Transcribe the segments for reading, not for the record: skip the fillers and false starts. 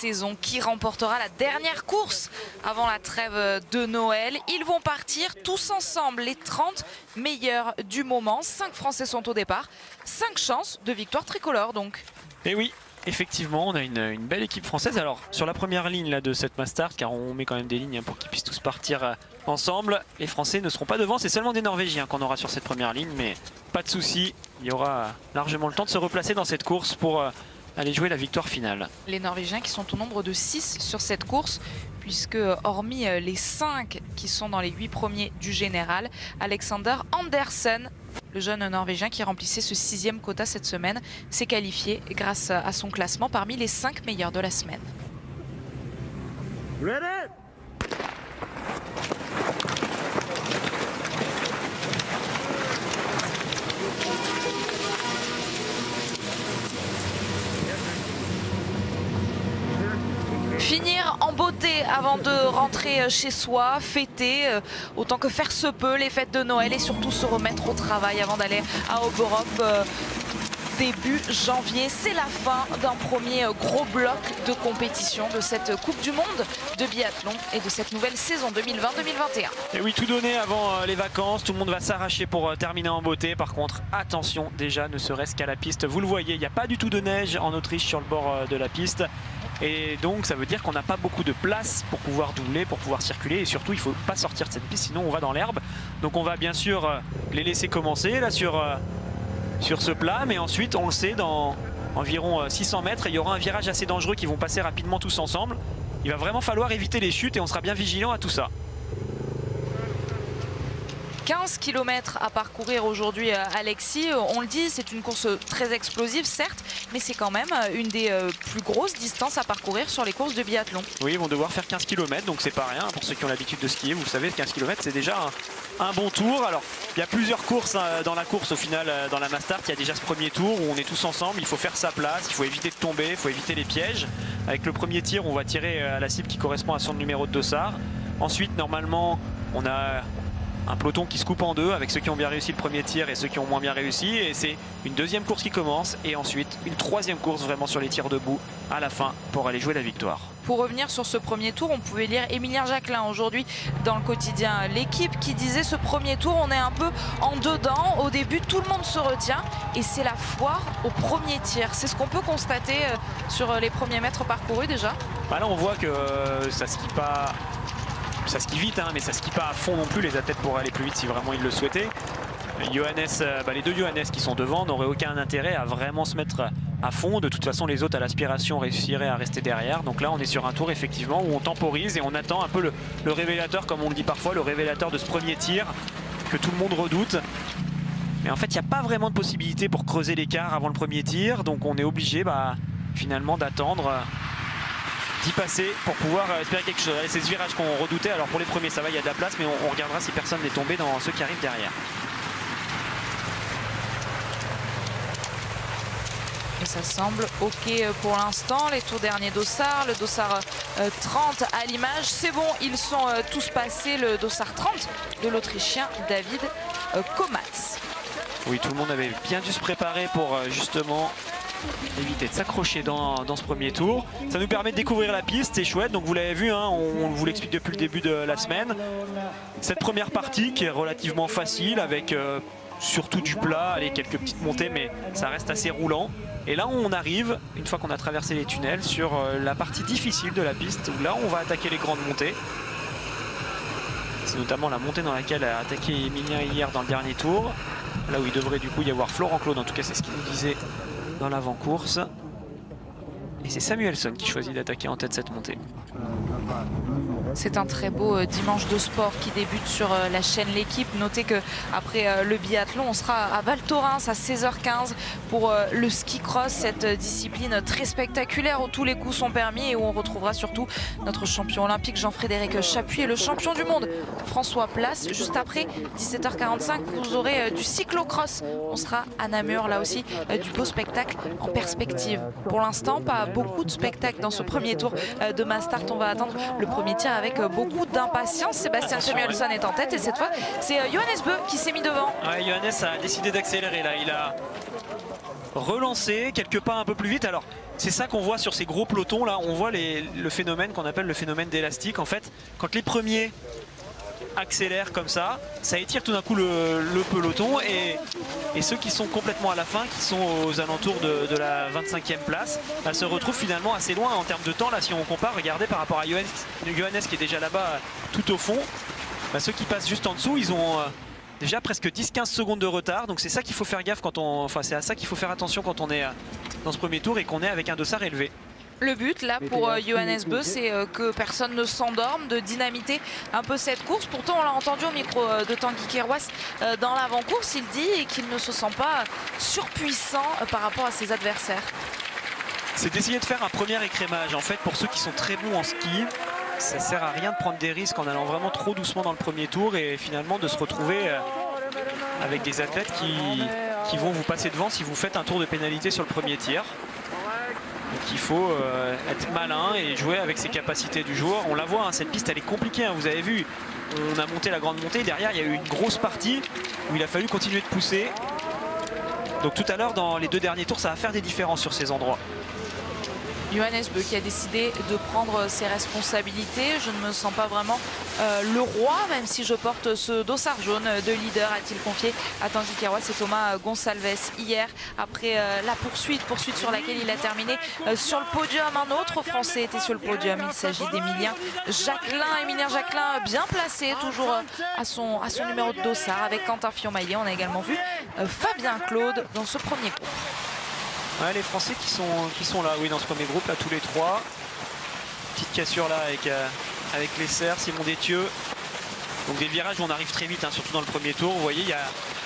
saison. Qui remportera la dernière course avant la trêve de Noël? Ils vont partir tous ensemble, les 30 meilleurs du moment. 5 Français sont au départ, 5 chances de victoire tricolore donc. Et oui, effectivement, on a une belle équipe française. Alors, sur la première ligne là, de cette Mastart, car on met quand même des lignes pour qu'ils puissent tous partir ensemble, les Français ne seront pas devant. C'est seulement des Norvégiens qu'on aura sur cette première ligne, mais pas de souci. Il y aura largement le temps de se replacer dans cette course pour aller jouer la victoire finale. Les Norvégiens qui sont au nombre de 6 sur cette course, puisque hormis les 5 qui sont dans les 8 premiers du général, Alexander Andersen, le jeune Norvégien qui remplissait ce 6e quota cette semaine, s'est qualifié grâce à son classement parmi les 5 meilleurs de la semaine. Ready? Finir en beauté avant de rentrer chez soi, fêter autant que faire se peut les fêtes de Noël et surtout se remettre au travail avant d'aller à Oberhof début janvier. C'est la fin d'un premier gros bloc de compétition de cette Coupe du Monde de biathlon et de cette nouvelle saison 2020-2021. Et oui, tout donné avant les vacances, tout le monde va s'arracher pour terminer en beauté. Par contre, attention déjà, ne serait-ce qu'à la piste, vous le voyez, il n'y a pas du tout de neige en Autriche sur le bord de la piste. Et donc ça veut dire qu'on n'a pas beaucoup de place pour pouvoir doubler, pour pouvoir circuler. Et surtout, il ne faut pas sortir de cette piste, sinon on va dans l'herbe. Donc on va bien sûr les laisser commencer là sur ce plat. Mais ensuite, on le sait, dans environ 600 mètres, il y aura un virage assez dangereux qui vont passer rapidement tous ensemble. Il va vraiment falloir éviter les chutes et on sera bien vigilant à tout ça. 15 km à parcourir aujourd'hui, Alexis. On le dit, c'est une course très explosive, certes, mais c'est quand même une des plus grosses distances à parcourir sur les courses de biathlon. Oui, ils vont devoir faire 15 km, donc c'est pas rien. Pour ceux qui ont l'habitude de skier, vous savez, 15 km, c'est déjà un bon tour. Alors, il y a plusieurs courses dans la course au final, dans la Mastart. Il y a déjà ce premier tour où on est tous ensemble. Il faut faire sa place, il faut éviter de tomber, il faut éviter les pièges. Avec le premier tir, on va tirer à la cible qui correspond à son numéro de dossard. Ensuite, normalement, on a un peloton qui se coupe en deux avec ceux qui ont bien réussi le premier tir et ceux qui ont moins bien réussi. Et c'est une deuxième course qui commence et ensuite une troisième course vraiment sur les tirs debout à la fin pour aller jouer la victoire. Pour revenir sur ce premier tour, on pouvait lire Émilien Jacquelin aujourd'hui dans le quotidien L'équipe qui disait ce premier tour, on est un peu en dedans. Au début, tout le monde se retient et c'est la foire au premier tir. C'est ce qu'on peut constater sur les premiers mètres parcourus déjà. Bah là, on voit que ça skie pas. Ça skie vite, hein, mais ça skie pas à fond non plus. Les athlètes pourraient aller plus vite si vraiment ils le souhaitaient. Les deux Johannes qui sont devant n'auraient aucun intérêt à vraiment se mettre à fond. De toute façon, les autres à l'aspiration réussiraient à rester derrière. Donc là, on est sur un tour effectivement où on temporise et on attend un peu le révélateur, comme on le dit parfois, le révélateur de ce premier tir que tout le monde redoute. Mais en fait, il n'y a pas vraiment de possibilité pour creuser l'écart avant le premier tir. Donc on est obligé finalement d'attendre d'y passer pour pouvoir espérer quelque chose. C'est ce virage qu'on redoutait. Alors pour les premiers, ça va, il y a de la place, mais on regardera si personne n'est tombé dans ceux qui arrivent derrière. Et ça semble ok pour l'instant. Les tout derniers dossards, le dossard 30 à l'image, c'est bon, ils sont tous passés. Le dossard 30 de l'Autrichien David Komatz. Oui, tout le monde avait bien dû se préparer pour justement éviter de s'accrocher dans ce premier tour. Ça nous permet de découvrir la piste, c'est chouette. Donc vous l'avez vu, hein, on vous l'explique depuis le début de la semaine. Cette première partie qui est relativement facile avec surtout du plat, allez, quelques petites montées, mais ça reste assez roulant. Et là on arrive, une fois qu'on a traversé les tunnels, sur la partie difficile de la piste où là on va attaquer les grandes montées. C'est notamment la montée dans laquelle a attaqué Émilien hier dans le dernier tour. Là où il devrait du coup y avoir Florent Claude, en tout cas c'est ce qu'il nous disait dans l'avant-course. Et c'est Samuelsson qui choisit d'attaquer en tête cette montée. C'est un très beau dimanche de sport qui débute sur la chaîne L'équipe. Notez qu'après le biathlon, on sera à Val Thorens à 16h15 pour le ski cross, cette discipline très spectaculaire où tous les coups sont permis et où on retrouvera surtout notre champion olympique Jean-Frédéric Chapuis et le champion du monde François Place. Juste après 17h45, vous aurez du cyclocross. On sera à Namur, là aussi du beau spectacle en perspective. Pour l'instant, pas beaucoup de spectacles dans ce premier tour de Mastart. On va attendre le premier tir avec beaucoup d'impatience. Sébastien Samuelsson est en tête et cette fois c'est Johannes Bö qui s'est mis devant. Ouais, Johannes a décidé d'accélérer là, il a relancé quelques pas un peu plus vite. Alors c'est ça qu'on voit sur ces gros pelotons là, on voit le phénomène qu'on appelle le phénomène d'élastique. En fait, quand les premiers accélèrent comme ça étire tout d'un coup le peloton et ceux qui sont complètement à la fin, qui sont aux alentours de la 25e place, bah, se retrouvent finalement assez loin en termes de temps. Là, si on compare, regardez par rapport à Johannes qui est déjà là-bas tout au fond, bah, ceux qui passent juste en dessous, ils ont déjà presque 10-15 secondes de retard. Donc c'est ça qu'il faut faire gaffe c'est à ça qu'il faut faire attention quand on est dans ce premier tour et qu'on est avec un dossard élevé. Le but là pour Johannes Beu, c'est que personne ne s'endorme, de dynamiter un peu cette course. Pourtant on l'a entendu au micro de Tanguy Kerouas dans l'avant-course, il dit qu'il ne se sent pas surpuissant par rapport à ses adversaires. C'est d'essayer de faire un premier écrémage. En fait, pour ceux qui sont très bons en ski, ça sert à rien de prendre des risques en allant vraiment trop doucement dans le premier tour et finalement de se retrouver avec des athlètes qui vont vous passer devant si vous faites un tour de pénalité sur le premier tir. Donc il faut être malin et jouer avec ses capacités du joueur. On la voit, hein, cette piste elle est compliquée, hein, vous avez vu, on a monté la grande montée, derrière il y a eu une grosse partie où il a fallu continuer de pousser. Donc tout à l'heure dans les 2 derniers tours ça va faire des différences sur ces endroits. Johannes Beu qui a décidé de prendre ses responsabilités. Je ne me sens pas vraiment le roi, même si je porte ce dossard jaune de leader, a-t-il confié à Tanguy Kerouas et Thomas Gonçalves hier après la poursuite sur laquelle il a terminé sur le podium. Un autre Français était sur le podium, il s'agit d'Emilien Jacquelin. Emilien Jacquelin bien placé, toujours à son numéro de dossard avec Quentin Fillon-Maillet. On a également vu Fabien Claude dans ce premier groupe. Ouais, les Français qui sont là, oui, dans ce premier groupe, là, tous les 3. Petite cassure là avec les serres, Simon Détieux. Donc des virages où on arrive très vite, hein, surtout dans le premier tour. Vous voyez, il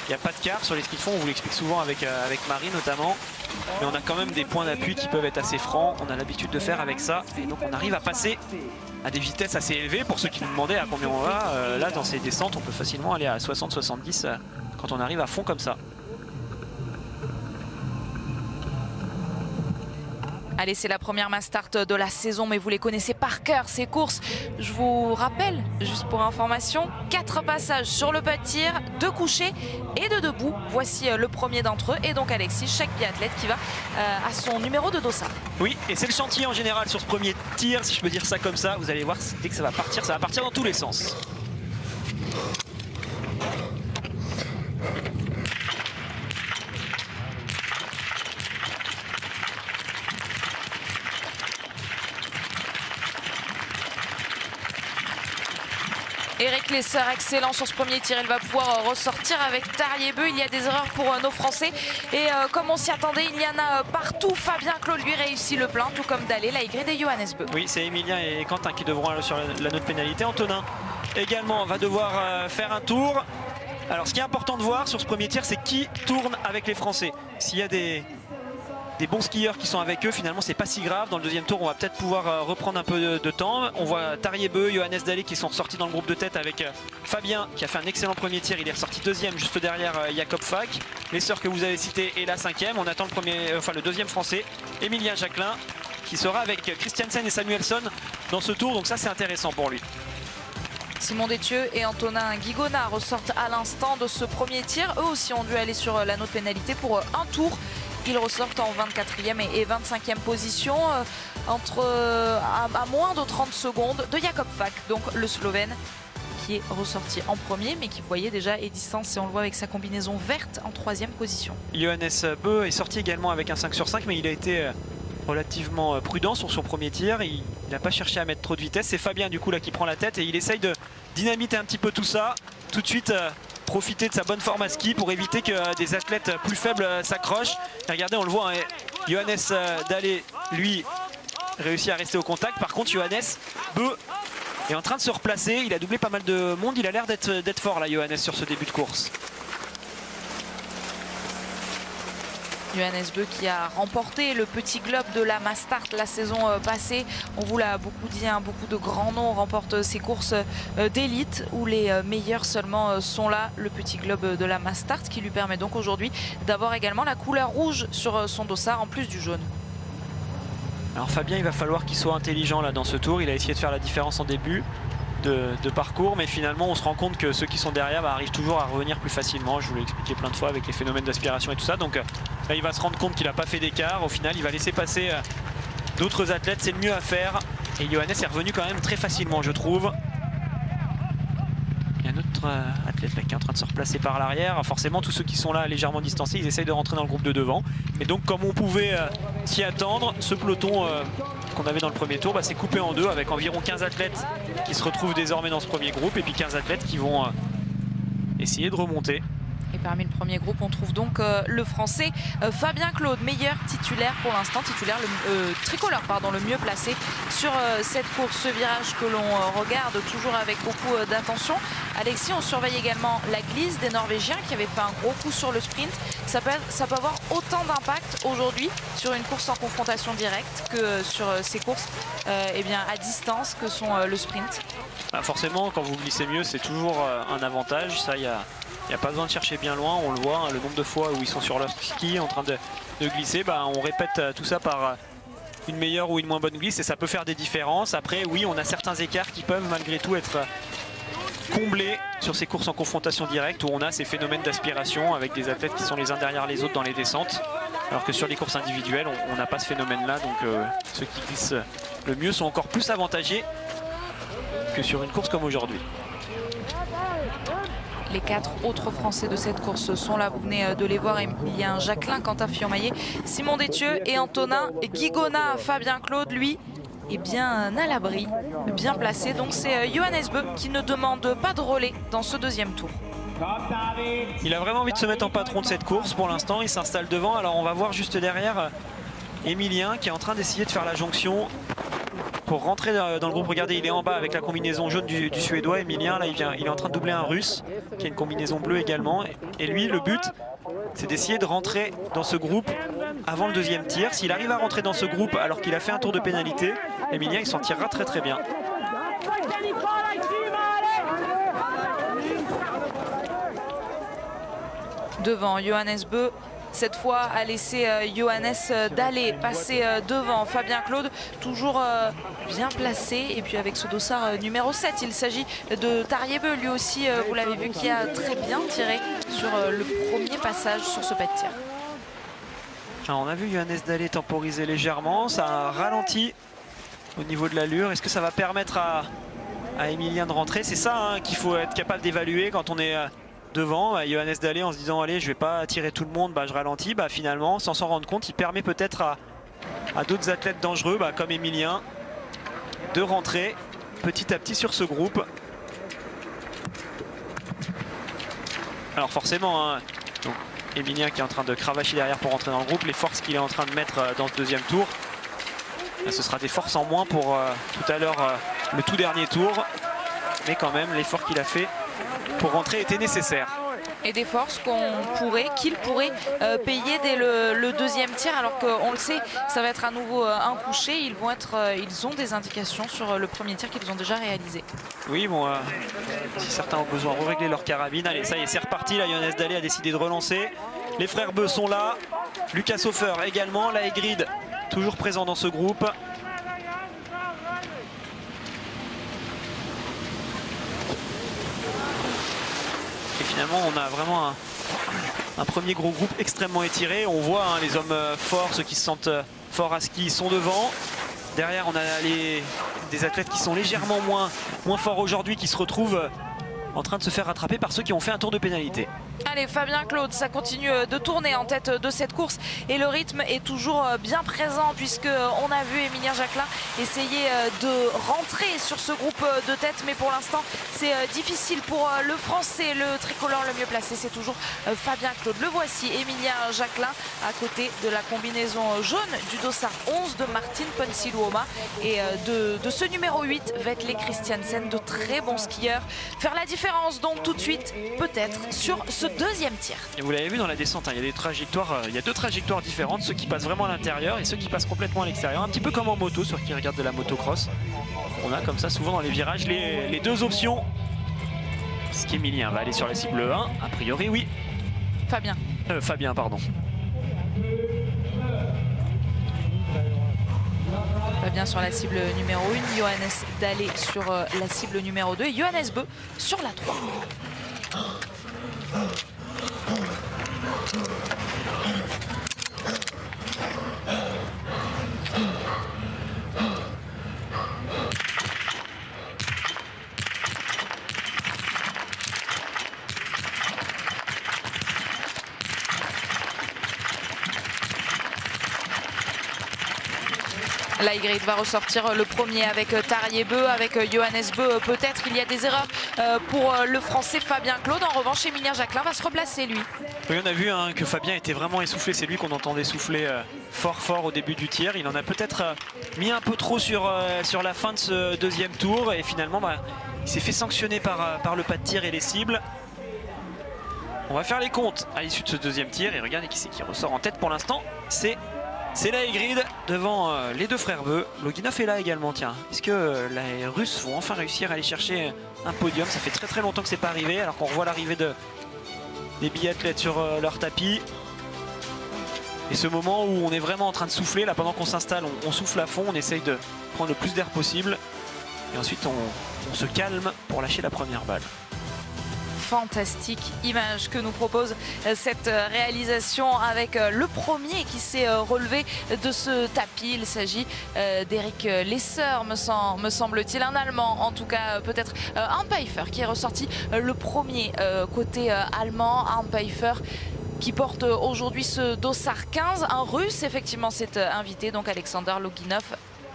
n'y a pas de quart sur les skis de fond, on vous l'explique souvent avec Marie notamment. Mais on a quand même des points d'appui qui peuvent être assez francs. On a l'habitude de faire avec ça. Et donc on arrive à passer à des vitesses assez élevées. Pour ceux qui nous demandaient à combien on va, là dans ces descentes, on peut facilement aller à 60-70 quand on arrive à fond comme ça. Allez, c'est la première mass start de la saison, mais vous les connaissez par cœur, ces courses. Je vous rappelle, juste pour information, 4 passages sur le pas de tir, 2 couchés et 2 debout. Voici le premier d'entre eux. Et donc Alexis, chaque biathlète qui va à son numéro de dossard. Oui, et c'est le chantier en général sur ce premier tir, si je peux dire ça comme ça. Vous allez voir, dès que ça va partir dans tous les sens. Eric Lesser, excellent sur ce premier tir, il va pouvoir ressortir avec Tarier-Beu. Il y a des erreurs pour nos Français et comme on s'y attendait, il y en a partout. Fabien Claude lui réussit le plein, tout comme Dalé, Laïgrid et Johannes Beu. Oui, c'est Emilien et Quentin qui devront aller sur la note pénalité. Antonin également va devoir faire un tour. Alors ce qui est important de voir sur ce premier tir, c'est qui tourne avec les Français. S'il y a des bons skieurs qui sont avec eux, finalement c'est pas si grave. Dans le deuxième tour on va peut-être pouvoir reprendre un peu de temps. On voit Tarier-Beu, Johannes Dalé qui sont sortis dans le groupe de tête avec Fabien qui a fait un excellent premier tir, il est ressorti deuxième juste derrière Jakob Fak. Les sœurs que vous avez citées est la 5e. On attend le deuxième Français, Emilien Jacquelin, qui sera avec Christiansen et Samuelsson dans ce tour, donc ça c'est intéressant pour lui. Simon Détieux et Antonin Guigona ressortent à l'instant de ce premier tir. Eux aussi ont dû aller sur la note pénalité pour un tour. Ils ressortent en 24e et 25e position, à moins de 30 secondes de Jakob Fak, donc le Slovène qui est ressorti en premier, mais qui voyait déjà et distance, et on le voit avec sa combinaison verte en 3e position. Johannes Beu est sorti également avec un 5 sur 5, mais il a été relativement prudent sur son premier tir. Il n'a pas cherché à mettre trop de vitesse. C'est Fabien du coup là qui prend la tête et il essaye de dynamiter un petit peu tout ça. Tout de suite profiter de sa bonne forme à ski pour éviter que des athlètes plus faibles s'accrochent. Regardez, on le voit, hein, Johannes Dalé, lui, réussit à rester au contact. Par contre, Johannes Beu est en train de se replacer. Il a doublé pas mal de monde. Il a l'air d'être fort là, Johannes, sur ce début de course. Johannes Beu qui a remporté le petit globe de la Mass Start la saison passée. On vous l'a beaucoup dit, hein, beaucoup de grands noms remportent ces courses d'élite où les meilleurs seulement sont là. Le petit globe de la Mass Start qui lui permet donc aujourd'hui d'avoir également la couleur rouge sur son dossard en plus du jaune. Alors Fabien, il va falloir qu'il soit intelligent là dans ce tour. Il a essayé de faire la différence en début de parcours, mais finalement on se rend compte que ceux qui sont derrière arrivent toujours à revenir plus facilement. Je vous l'ai expliqué plein de fois avec les phénomènes d'aspiration et tout ça. Donc là il va se rendre compte qu'il n'a pas fait d'écart. Au final il va laisser passer d'autres athlètes, c'est le mieux à faire. Et Johannes est revenu quand même très facilement, je trouve. Il y a un autre athlète là qui est en train de se replacer par l'arrière. Forcément, tous ceux qui sont là légèrement distancés, ils essayent de rentrer dans le groupe de devant. Et donc, comme on pouvait s'y attendre, ce peloton qu'on avait dans le premier tour, s'est coupé en deux avec environ 15 athlètes qui se retrouvent désormais dans ce premier groupe et puis 15 athlètes qui vont essayer de remonter. Et parmi le premier groupe, on trouve donc le Français Fabien Claude, meilleur titulaire pour l'instant, tricolore, le mieux placé sur cette course, ce virage que l'on regarde toujours avec beaucoup d'attention. Alexis, on surveille également la glisse des Norvégiens qui avaient fait un gros coup sur le sprint. Ça peut avoir autant d'impact aujourd'hui sur une course en confrontation directe que sur ces courses à distance que sont le sprint. Forcément, quand vous glissez mieux, c'est toujours un avantage. Ça, il n'y a pas besoin de chercher bien loin, on le voit, hein, le nombre de fois où ils sont sur leur ski en train de glisser, on répète tout ça par une meilleure ou une moins bonne glisse et ça peut faire des différences. Après, oui, on a certains écarts qui peuvent malgré tout être comblés sur ces courses en confrontation directe où on a ces phénomènes d'aspiration avec des athlètes qui sont les uns derrière les autres dans les descentes. Alors que sur les courses individuelles, on n'a pas ce phénomène-là, donc ceux qui glissent le mieux sont encore plus avantagés que sur une course comme aujourd'hui. Les 4 autres Français de cette course sont là, vous venez de les voir. Emilien Jacquelin, Quentin Fillon-Maillet, Simon Détieux et Antonin Guigona. Fabien Claude, lui, est bien à l'abri, bien placé. Donc c'est Johannes Beu qui ne demande pas de relais dans ce deuxième tour. Il a vraiment envie de se mettre en patron de cette course pour l'instant. Il s'installe devant. Alors on va voir juste derrière Emilien qui est en train d'essayer de faire la jonction pour rentrer dans le groupe. Regardez, il est en bas avec la combinaison jaune du Suédois. Emilien, là, il est en train de doubler un Russe qui a une combinaison bleue également. Et lui, le but, c'est d'essayer de rentrer dans ce groupe avant le deuxième tir. S'il arrive à rentrer dans ce groupe alors qu'il a fait un tour de pénalité, Emilien, il s'en tirera très très bien. Devant, Johannes Beu, cette fois, a laissé Johannes Dalle passer devant Fabien Claude, toujours bien placé. Et puis avec ce dossard numéro 7, il s'agit de Tariebeu, lui aussi, vous l'avez vu, qui a très bien tiré sur le premier passage sur ce pas de tir. Alors, on a vu Johannes Dalle temporiser légèrement, ça a ralenti au niveau de l'allure. Est-ce que ça va permettre à Emilien de rentrer? C'est ça qu'il faut être capable d'évaluer quand on est devant. Johannes Dalle en se disant allez, je vais pas tirer tout le monde, je ralentis. Finalement, sans s'en rendre compte, il permet peut-être à d'autres athlètes dangereux comme Emilien de rentrer petit à petit sur ce groupe. Alors forcément, donc, Emilien qui est en train de cravacher derrière pour rentrer dans le groupe, les forces qu'il est en train de mettre dans ce deuxième tour, ce sera des forces en moins pour tout à l'heure le tout dernier tour, mais quand même l'effort qu'il a fait pour rentrer était nécessaire. Et des forces qu'il pourrait payer dès le deuxième tir, alors qu'on le sait, ça va être à nouveau un coucher. Ils ont des indications sur le premier tir qu'ils ont déjà réalisé. Oui, bon, si certains ont besoin de régler leur carabine, allez, ça y est, c'est reparti. Là, Johannes Dalle a décidé de relancer. Les frères Beu sont là, Lucas Hofer également, la Egrid toujours présent dans ce groupe. Finalement, on a vraiment un premier gros groupe extrêmement étiré. On voit les hommes forts, ceux qui se sentent forts à ski, sont devant. Derrière, on a des athlètes qui sont légèrement moins forts aujourd'hui, qui se retrouvent en train de se faire rattraper par ceux qui ont fait un tour de pénalité. Allez, Fabien Claude, ça continue de tourner en tête de cette course et le rythme est toujours bien présent, puisque on a vu Emilien Jacquelin essayer de rentrer sur ce groupe de tête, mais pour l'instant c'est difficile pour le Français. Le tricolore le mieux placé, c'est toujours Fabien Claude. Le voici, Emilien Jacquelin, à côté de la combinaison jaune du dossard 11 de Martin Ponsiluoma et de ce numéro 8, Vetle Christiansen, de très bons skieurs. Faire la différence donc tout de suite, peut-être, sur ce deuxième tir. Et vous l'avez vu dans la descente, il y a des trajectoires, il y a deux trajectoires différentes, ceux qui passent vraiment à l'intérieur et ceux qui passent complètement à l'extérieur, un petit peu comme en moto, ceux qui regardent de la motocross. On a comme ça souvent dans les virages les deux options. Ce qu'Emilien va aller sur la cible 1, a priori oui. Fabien, pardon. Fabien sur la cible numéro 1, Johannes Dalle sur la cible numéro 2 et Johannes Beu sur la 3. Laigrid va ressortir le premier avec Tarier Beu, avec Johannes Beu. Peut-être il y a des erreurs pour le français Fabien Claude. En revanche, Émilien Jacquelin va se replacer lui. Oui, on a vu que Fabien était vraiment essoufflé. C'est lui qu'on entendait souffler fort au début du tir. Il en a peut-être mis un peu trop sur la fin de ce deuxième tour. Et finalement, il s'est fait sanctionner par le pas de tir et les cibles. On va faire les comptes à l'issue de ce deuxième tir. Et regardez qui c'est qui ressort en tête pour l'instant. C'est Laigrid devant les deux frères Beu. Loginov est là également, tiens. Est-ce que les Russes vont enfin réussir à aller chercher un podium? Ça fait très longtemps que c'est pas arrivé, alors qu'on revoit l'arrivée des biathlètes sur leur tapis. Et ce moment où on est vraiment en train de souffler, là pendant qu'on s'installe, on souffle à fond, on essaye de prendre le plus d'air possible. Et ensuite on se calme pour lâcher la première balle. Fantastique image que nous propose cette réalisation avec le premier qui s'est relevé de ce tapis. Il s'agit d'Eric Lesser, me semble-t-il, un Allemand, en tout cas peut-être un Pfeiffer qui est ressorti le premier côté allemand, un Pfeiffer qui porte aujourd'hui ce dossard 15. Un Russe effectivement s'est invité, donc Alexander Loginov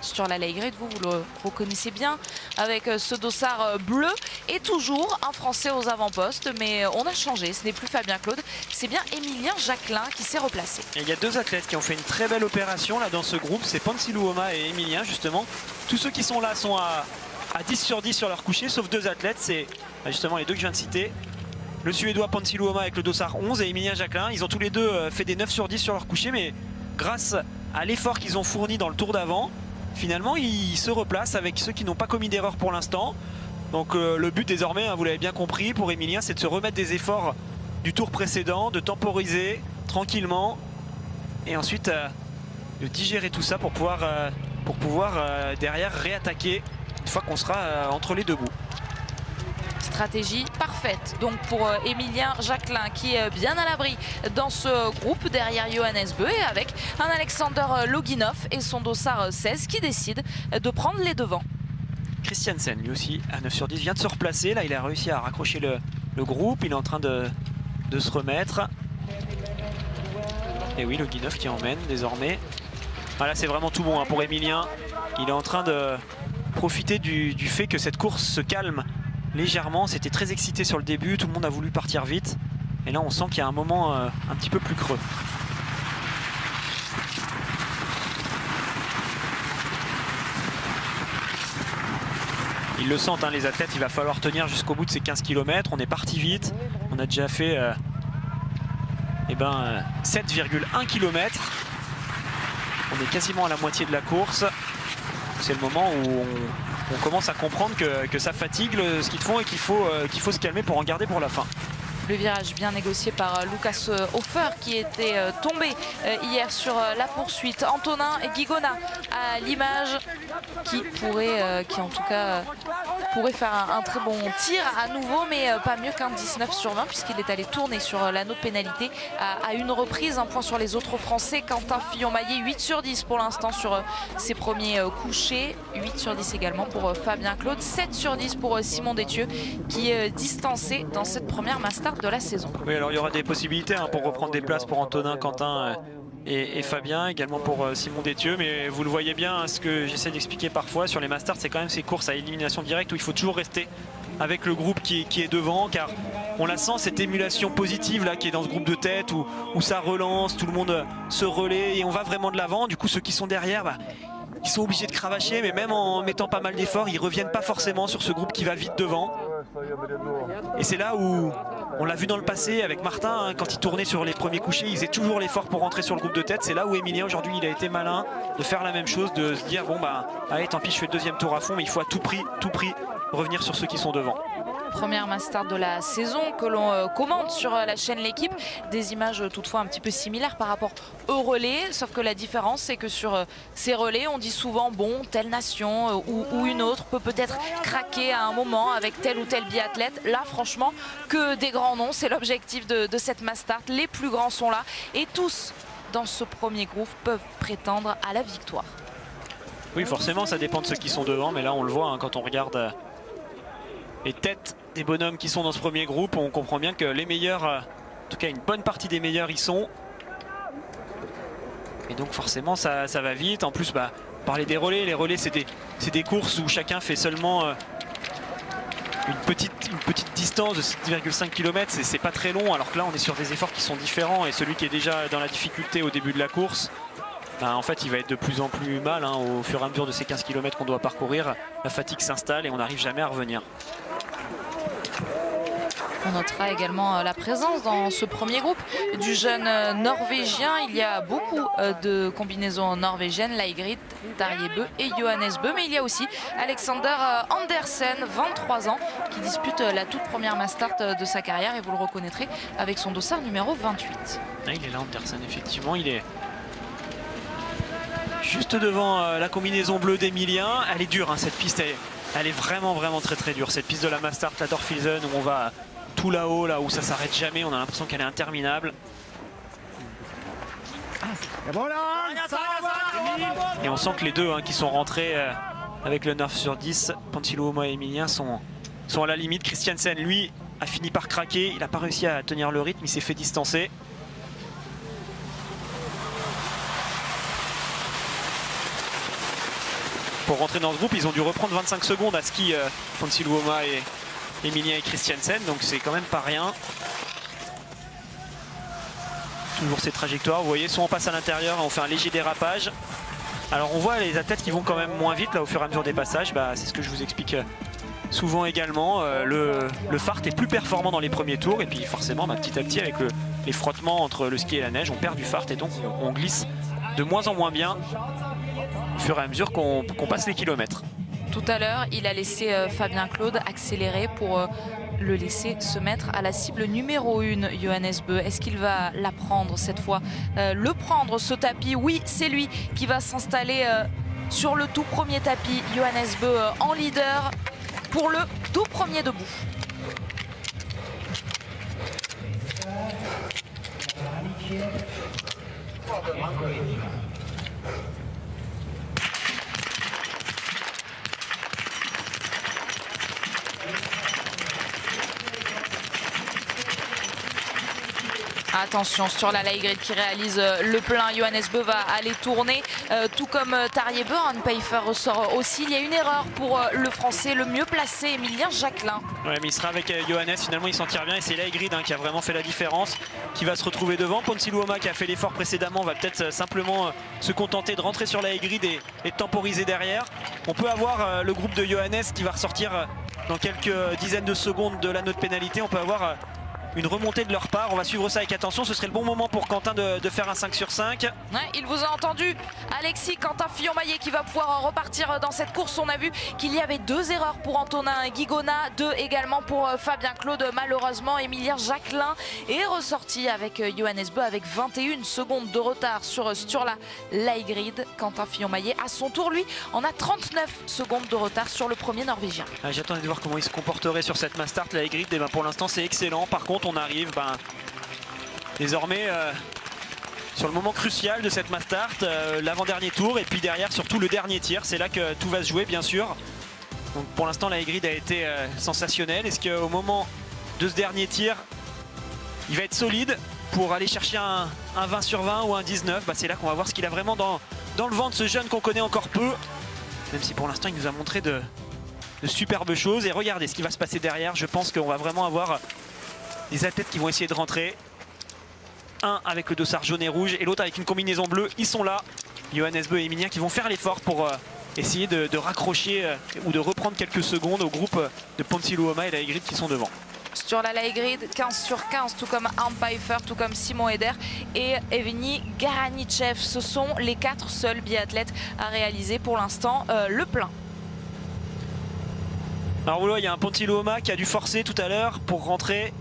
sur la Laigrid, vous le reconnaissez bien avec ce dossard bleu, et toujours un Français aux avant-postes, mais on a changé, ce n'est plus Fabien Claude, c'est bien Émilien Jacquelin qui s'est replacé. Et il y a deux athlètes qui ont fait une très belle opération là dans ce groupe, c'est Pantsiluoma et Émilien justement. Tous ceux qui sont là sont à 10 sur 10 sur leur coucher, sauf deux athlètes, c'est justement les deux que je viens de citer. Le Suédois Pantsiluoma avec le dossard 11 et Émilien Jacquelin, ils ont tous les deux fait des 9 sur 10 sur leur coucher, mais grâce à l'effort qu'ils ont fourni dans le tour d'avant, finalement ils se replacent avec ceux qui n'ont pas commis d'erreur pour l'instant. Donc le but désormais, vous l'avez bien compris, pour Émilien, c'est de se remettre des efforts du tour précédent, de temporiser tranquillement et ensuite de digérer tout ça pour pouvoir derrière réattaquer une fois qu'on sera entre les deux bouts. Stratégie parfaite donc pour Émilien Jacquelin qui est bien à l'abri dans ce groupe derrière Johannes Beu, et avec un Alexander Loginov et son dossard 16 qui décide de prendre les devants. Christiansen lui aussi à 9 sur 10 vient de se replacer, là il a réussi à raccrocher le groupe, il est en train de se remettre. Et oui, Loginov qui emmène désormais. Voilà, c'est vraiment tout bon pour Émilien, il est en train de profiter du fait que cette course se calme légèrement. C'était très excité sur le début, tout le monde a voulu partir vite, et là on sent qu'il y a un moment un petit peu plus creux. Ils le sentent les athlètes, il va falloir tenir jusqu'au bout de ces 15 km. On est parti vite, on a déjà fait 7,1 km. On est quasiment à la moitié de la course. C'est le moment où on commence à comprendre que ça fatigue ce qu'ils font et qu'il faut se calmer pour en garder pour la fin. Le virage bien négocié par Lucas Hofer qui était tombé hier sur la poursuite. Antonin Guigona à l'image qui en tout cas pourrait faire un très bon tir à nouveau, mais pas mieux qu'un 19 sur 20 puisqu'il est allé tourner sur l'anneau de pénalité à une reprise. Un point sur les autres Français. Quentin Fillon-Maillet 8 sur 10 pour l'instant sur ses premiers couchés. 8 sur 10 également pour Fabien Claude. 7 sur 10 pour Simon Détieux qui est distancé dans cette première Mastart de la saison. Oui, alors il y aura des possibilités pour reprendre des places pour Antonin, Quentin et Fabien, également pour Simon Détieux, mais vous le voyez bien, ce que j'essaie d'expliquer parfois sur les Mastart, c'est quand même ces courses à élimination directe où il faut toujours rester avec le groupe qui est devant, car on la sent, cette émulation positive là qui est dans ce groupe de tête où ça relance, tout le monde se relaie et on va vraiment de l'avant. Du coup ceux qui sont derrière, ils sont obligés de cravacher, mais même en mettant pas mal d'efforts, ils reviennent pas forcément sur ce groupe qui va vite devant. Et c'est là où on l'a vu dans le passé avec Martin, quand il tournait sur les premiers couchés, il faisait toujours l'effort pour rentrer sur le groupe de tête. C'est là où Émilien aujourd'hui il a été malin de faire la même chose, de se dire bon allez tant pis, je fais le deuxième tour à fond, mais il faut à tout prix revenir sur ceux qui sont devant. Première Mastart de la saison que l'on commente sur la chaîne L'Équipe. Des images toutefois un petit peu similaires par rapport aux relais, sauf que la différence c'est que sur ces relais on dit souvent bon, telle nation ou une autre peut-être craquer à un moment avec tel ou tel biathlète. Là franchement que des grands noms, c'est l'objectif de cette Mastart. Les plus grands sont là et tous dans ce premier groupe peuvent prétendre à la victoire. Oui, forcément ça dépend de ceux qui sont devant, mais là on le voit quand on regarde les têtes des bonhommes qui sont dans ce premier groupe, on comprend bien que les meilleurs, en tout cas une bonne partie des meilleurs y sont. Et donc forcément ça va vite. En plus Parler des relais, les relais c'est des courses où chacun fait seulement une petite distance de 7,5 km, c'est pas très long, alors que là on est sur des efforts qui sont différents et celui qui est déjà dans la difficulté au début de la course, ben, en fait il va être de plus en plus mal hein, au fur et à mesure de ces 15 km qu'on doit parcourir. La fatigue s'installe et on n'arrive jamais à revenir. On notera également la présence dans ce premier groupe du jeune norvégien. Il y a beaucoup de combinaisons norvégiennes, Laigrid, Tarjei Bø et Johannes Bø. Mais il y a aussi Alexander Andersen, 23 ans, qui dispute la toute première mass start de sa carrière. Et vous le reconnaîtrez avec son dossard numéro 28. Ah, il est là, Andersen, effectivement. Il est juste devant la combinaison bleue d'Emilien. Elle est dure, hein, cette piste. Elle est vraiment très dure. Cette piste de la mass start, la Dorfilsen, où on va tout là-haut, là où ça s'arrête jamais, on a l'impression qu'elle est interminable. Et on sent que les deux hein, qui sont rentrés avec le 9 sur 10, Ponsiluoma et Emilien sont à la limite. Christiansen, lui, a fini par craquer. Il n'a pas réussi à tenir le rythme, il s'est fait distancer. Pour rentrer dans ce groupe, ils ont dû reprendre 25 secondes à ski, Ponsiluoma et Emilien et Christiansen, donc c'est quand même pas rien. Toujours ces trajectoires, vous voyez, soit on passe à l'intérieur et on fait un léger dérapage. Alors on voit les athlètes qui vont quand même moins vite là au fur et à mesure des passages, bah, c'est ce que je vous explique souvent également. Le fart est plus performant dans les premiers tours et puis forcément bah, petit à petit avec les frottements entre le ski et la neige, on perd du fart et donc on glisse de moins en moins bien au fur et à mesure qu'on passe les kilomètres. Tout à l'heure, il a laissé Fabien Claude accélérer pour le laisser se mettre à la cible numéro 1, Johannes Bø. Est-ce qu'il va la prendre cette fois, le prendre ce tapis? Oui, c'est lui qui va s'installer sur le tout premier tapis. Johannes Bø en leader pour le tout premier debout. Attention sur la Laigrid qui réalise le plein. Johannes Bø va aller tourner, tout comme Tarjei Bø. Pfeiffer ressort aussi. Il y a une erreur pour le français, le mieux placé, Emilien Jacquelin. Ouais, mais il sera avec Johannes, finalement il s'en tire bien et c'est Laigrid hein, qui a vraiment fait la différence, qui va se retrouver devant. Ponsiluoma qui a fait l'effort précédemment va peut-être simplement se contenter de rentrer sur Laigrid et de temporiser derrière. On peut avoir le groupe de Johannes qui va ressortir dans quelques dizaines de secondes de l'anneau de pénalité. On peut avoir une remontée de leur part, on va suivre ça avec attention. Ce serait le bon moment pour Quentin de faire un 5 sur 5. Ouais, il vous a entendu, Alexis. Quentin Fillon-Maillet qui va pouvoir repartir dans cette course. On a vu qu'il y avait 2 erreurs pour Antonin Guigona, 2 également pour Fabien Claude. Malheureusement, Emilien Jacquelin est ressorti avec Johannes Bø avec 21 secondes de retard sur Sturla Laigrid. Quentin Fillon-Maillet à son tour, lui, en a 39 secondes de retard sur le premier norvégien. Ah, j'attendais de voir comment il se comporterait sur cette mass start Laigrid. Et ben, pour l'instant c'est excellent. Par contre on arrive désormais sur le moment crucial de cette mass start, l'avant-dernier tour et puis derrière surtout le dernier tir. C'est là que tout va se jouer bien sûr. Donc pour l'instant Laigrid a été sensationnel. Est-ce qu'au moment de ce dernier tir il va être solide pour aller chercher un 20 sur 20 ou un 19? Bah, c'est là qu'on va voir ce qu'il a vraiment dans le ventre, ce jeune qu'on connaît encore peu, même si pour l'instant il nous a montré de superbes choses. Et regardez ce qui va se passer derrière. Je pense qu'on va vraiment avoir des athlètes qui vont essayer de rentrer. Un avec le dossard jaune et rouge et l'autre avec une combinaison bleue. Ils sont là, Johannes Bø et Emilien, qui vont faire l'effort pour essayer de raccrocher ou de reprendre quelques secondes au groupe de Ponsiluoma et Laigrid qui sont devant. Sur la Laigrid, 15 sur 15, tout comme Arne Pfeiffer, tout comme Simon Eder et Evgeny Garanichev. Ce sont les 4 seuls biathlètes à réaliser pour l'instant le plein. Alors voilà, il y a un Ponsiluoma qui a dû forcer tout à l'heure pour rentrer.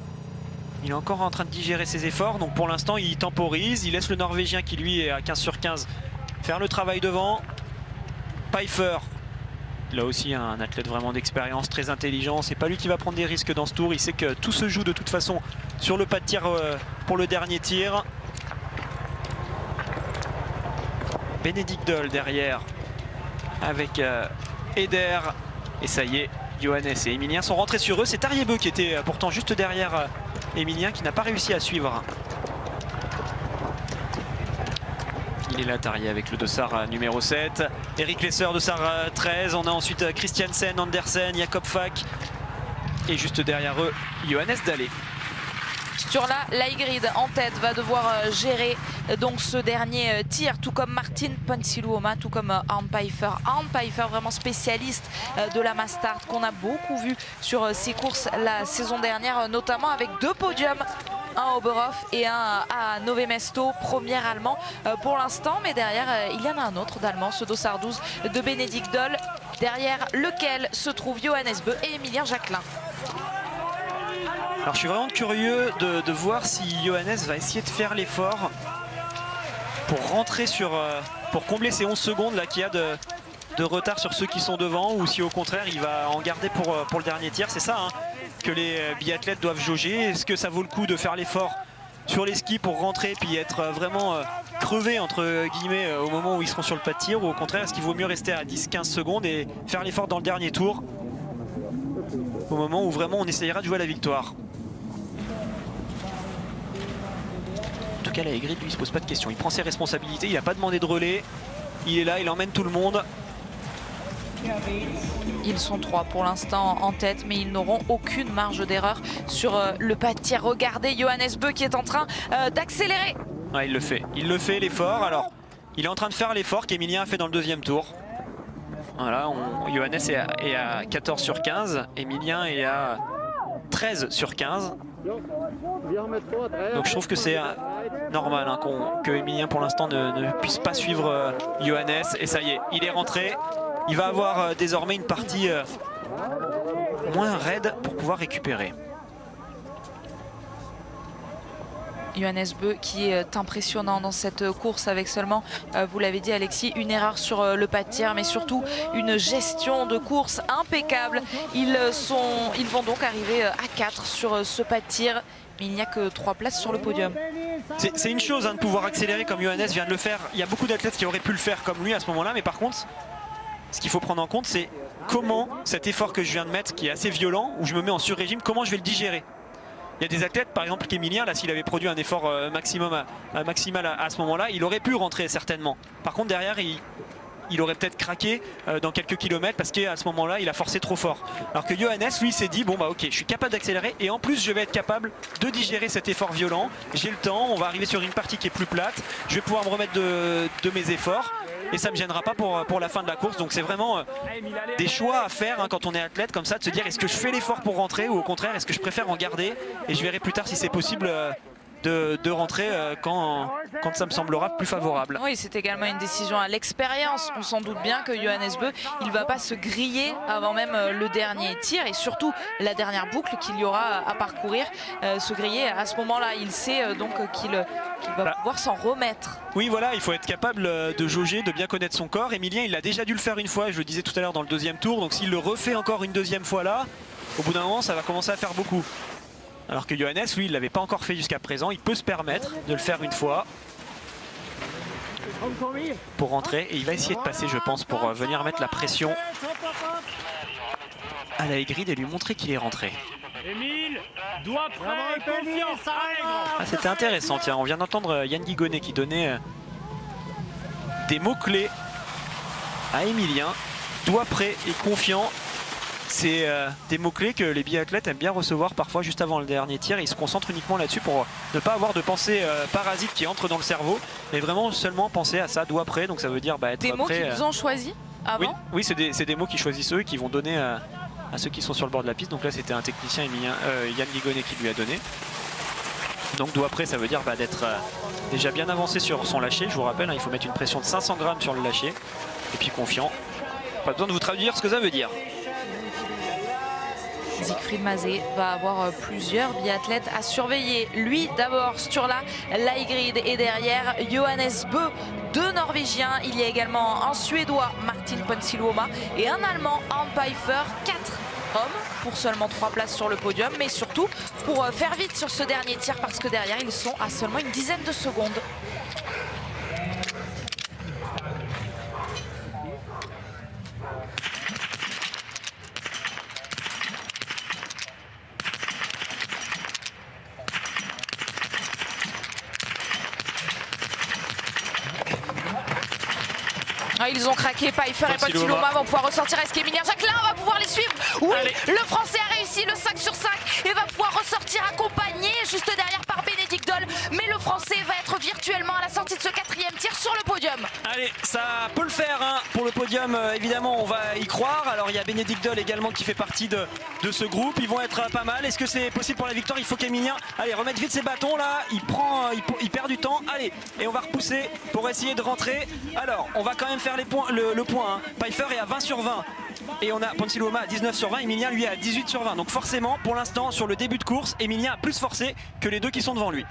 Il est encore en train de digérer ses efforts, donc pour l'instant il temporise, il laisse le Norvégien qui lui est à 15 sur 15 faire le travail devant. Pfeiffer, là aussi un athlète vraiment d'expérience, très intelligent, c'est pas lui qui va prendre des risques dans ce tour, il sait que tout se joue de toute façon sur le pas de tir pour le dernier tir. Benedikt Doll derrière avec Eder, et ça y est, Johannes et Emilien sont rentrés sur eux. C'est Tarjei Bø qui était pourtant juste derrière Emilien, qui n'a pas réussi à suivre. Il Il est là, Tarier, avec le dossard numéro 7. Eric Lesser, dossard 13. On a ensuite Christiansen, Andersen, Jakob Fak. Et juste derrière eux, Johannes Dalle. Sur la Laigrid en tête va devoir gérer donc ce dernier tir, tout comme Martin Ponsiluoma, tout comme Arne Pfeiffer. Arne Pfeiffer, vraiment spécialiste de la Mastart, qu'on a beaucoup vu sur ses courses la saison dernière, notamment avec 2 podiums. Un à Oberhof et un à Nové Mesto, premier allemand pour l'instant. Mais derrière, il y en a un autre d'allemand, ce dossard 12 de Bénédicte Doll, derrière lequel se trouve Johannes Bö et Emilien Jacquelin. Alors je suis vraiment curieux de voir si Johannes va essayer de faire l'effort pour rentrer sur, pour combler ces 11 secondes là qu'il y a de retard sur ceux qui sont devant, ou si au contraire il va en garder pour le dernier tir. C'est ça hein, que les biathlètes doivent jauger. Est-ce que ça vaut le coup de faire l'effort sur les skis pour rentrer puis être vraiment crevé entre guillemets au moment où ils seront sur le pas de tir, ou au contraire est-ce qu'il vaut mieux rester à 10-15 secondes et faire l'effort dans le dernier tour au moment où vraiment on essayera de jouer à la victoire. En tout cas, la Laigrid, lui, il se pose pas de questions. Il prend ses responsabilités, il n'a pas demandé de relais. Il est là, il emmène tout le monde. Ils sont 3 pour l'instant en tête, mais ils n'auront aucune marge d'erreur sur le pas de tir. Regardez Johannes Bö qui est en train d'accélérer. Ouais, il le fait l'effort. Alors, il est en train de faire l'effort qu'Emilien a fait dans le 2e tour. Voilà, Johannes est à 14 sur 15, Emilien est à 13 sur 15. Donc je trouve que c'est normal hein, que Emilien pour l'instant ne puisse pas suivre Johannes. Et ça y est, il est rentré. Il va avoir désormais une partie moins raide pour pouvoir récupérer. Johannes Bö qui est impressionnant dans cette course avec seulement, vous l'avez dit Alexis, une erreur sur le pas de tir, mais surtout une gestion de course impeccable. Ils vont donc arriver à 4 sur ce pas de tir, mais il n'y a que 3 places sur le podium. C'est une chose hein, de pouvoir accélérer comme Johannes vient de le faire. Il y a beaucoup d'athlètes qui auraient pu le faire comme lui à ce moment-là, mais par contre, ce qu'il faut prendre en compte, c'est comment cet effort que je viens de mettre, qui est assez violent, où je me mets en sur-régime, comment je vais le digérer. Il y a des athlètes, par exemple qu'Emilien, là, s'il avait produit un effort maximal à ce moment-là, il aurait pu rentrer certainement. Par contre, derrière, il aurait peut-être craqué dans quelques kilomètres parce qu'à ce moment-là, il a forcé trop fort. Alors que Johannes, lui, s'est dit, bon bah ok, je suis capable d'accélérer et en plus, je vais être capable de digérer cet effort violent. J'ai le temps, on va arriver sur une partie qui est plus plate, je vais pouvoir me remettre de mes efforts. Et ça ne me gênera pas pour la fin de la course. Donc c'est vraiment des choix à faire hein, quand on est athlète comme ça, de se dire est-ce que je fais l'effort pour rentrer ou au contraire est-ce que je préfère en garder. Et je verrai plus tard si c'est possible de rentrer quand ça me semblera plus favorable. Oui, c'est également une décision à l'expérience. On s'en doute bien que Johannes Bö, il ne va pas se griller avant même le dernier tir et surtout la dernière boucle qu'il y aura à parcourir. Se griller à ce moment-là, il sait donc qu'il va pouvoir s'en remettre. Oui, voilà, il faut être capable de jauger, de bien connaître son corps. Emilien, il a déjà dû le faire une fois, je le disais tout à l'heure dans le 2e tour. Donc s'il le refait encore une 2e fois là, au bout d'un moment, ça va commencer à faire beaucoup. Alors que Johannes, lui, il ne l'avait pas encore fait jusqu'à présent. Il peut se permettre de le faire une fois pour rentrer. Et il va essayer de passer, je pense, pour venir mettre la pression à la Laigrid et lui montrer qu'il est rentré. Ah, c'était intéressant. Tiens, on vient d'entendre Yann Guigonnet qui donnait des mots-clés à Emilien. Doigt prêt et confiant. C'est des mots-clés que les biathlètes aiment bien recevoir parfois juste avant le dernier tir. Ils se concentrent uniquement là-dessus pour ne pas avoir de pensée parasite qui entre dans le cerveau, mais vraiment seulement penser à ça, doigt prêt. Donc ça veut dire être des mots qu'ils ont choisis avant. Oui, c'est des mots qu'ils choisissent eux et qui vont donner à ceux qui sont sur le bord de la piste. Donc là c'était un technicien Yann Guigonnet qui lui a donné. Donc doigt prêt, ça veut dire d'être déjà bien avancé sur son lâcher. Je vous rappelle, hein, il faut mettre une pression de 500 grammes sur le lâcher. Et puis confiant. Pas besoin de vous traduire ce que ça veut dire. Siegfried Mazet va avoir plusieurs biathlètes à surveiller. Lui d'abord sur la Laigrid et derrière Johannes Bö, 2 Norvégiens. Il y a également un Suédois, Martin Ponsiluoma, et un Allemand, Arne Pfeiffer. 4 hommes pour seulement 3 places sur le podium, mais surtout pour faire vite sur ce dernier tir parce que derrière ils sont à seulement une dizaine de secondes. ils ont craqué. Pfeiffer et Ponsiluoma vont pouvoir ressortir. Est-ce qu'Emilien Jacquelin va pouvoir les suivre? Oui, allez. Le Français a réussi le 5 sur 5 et va pouvoir ressortir accompagné juste derrière par Bénédicte Doll. Mais le Français va être virtuellement à la sortie de ce 4e tir sur le podium. Allez, ça peut le faire hein. Pour le podium, évidemment, on va y croire. Alors il y a Bénédicte Doll également qui fait partie de ce groupe. Ils vont être pas mal. Est-ce que c'est possible pour la victoire? Il faut qu'Emilien remette vite ses bâtons là. Il perd du temps. Allez, et on va repousser pour essayer de rentrer. Alors, on va quand même faire les points, le point. Hein. Pfeiffer est à 20 sur 20. Et on a Ponsiluoma à 19 sur 20, Emilien lui à 18 sur 20. Donc forcément, pour l'instant, sur le début de course, Emilien a plus forcé que les deux qui sont devant lui.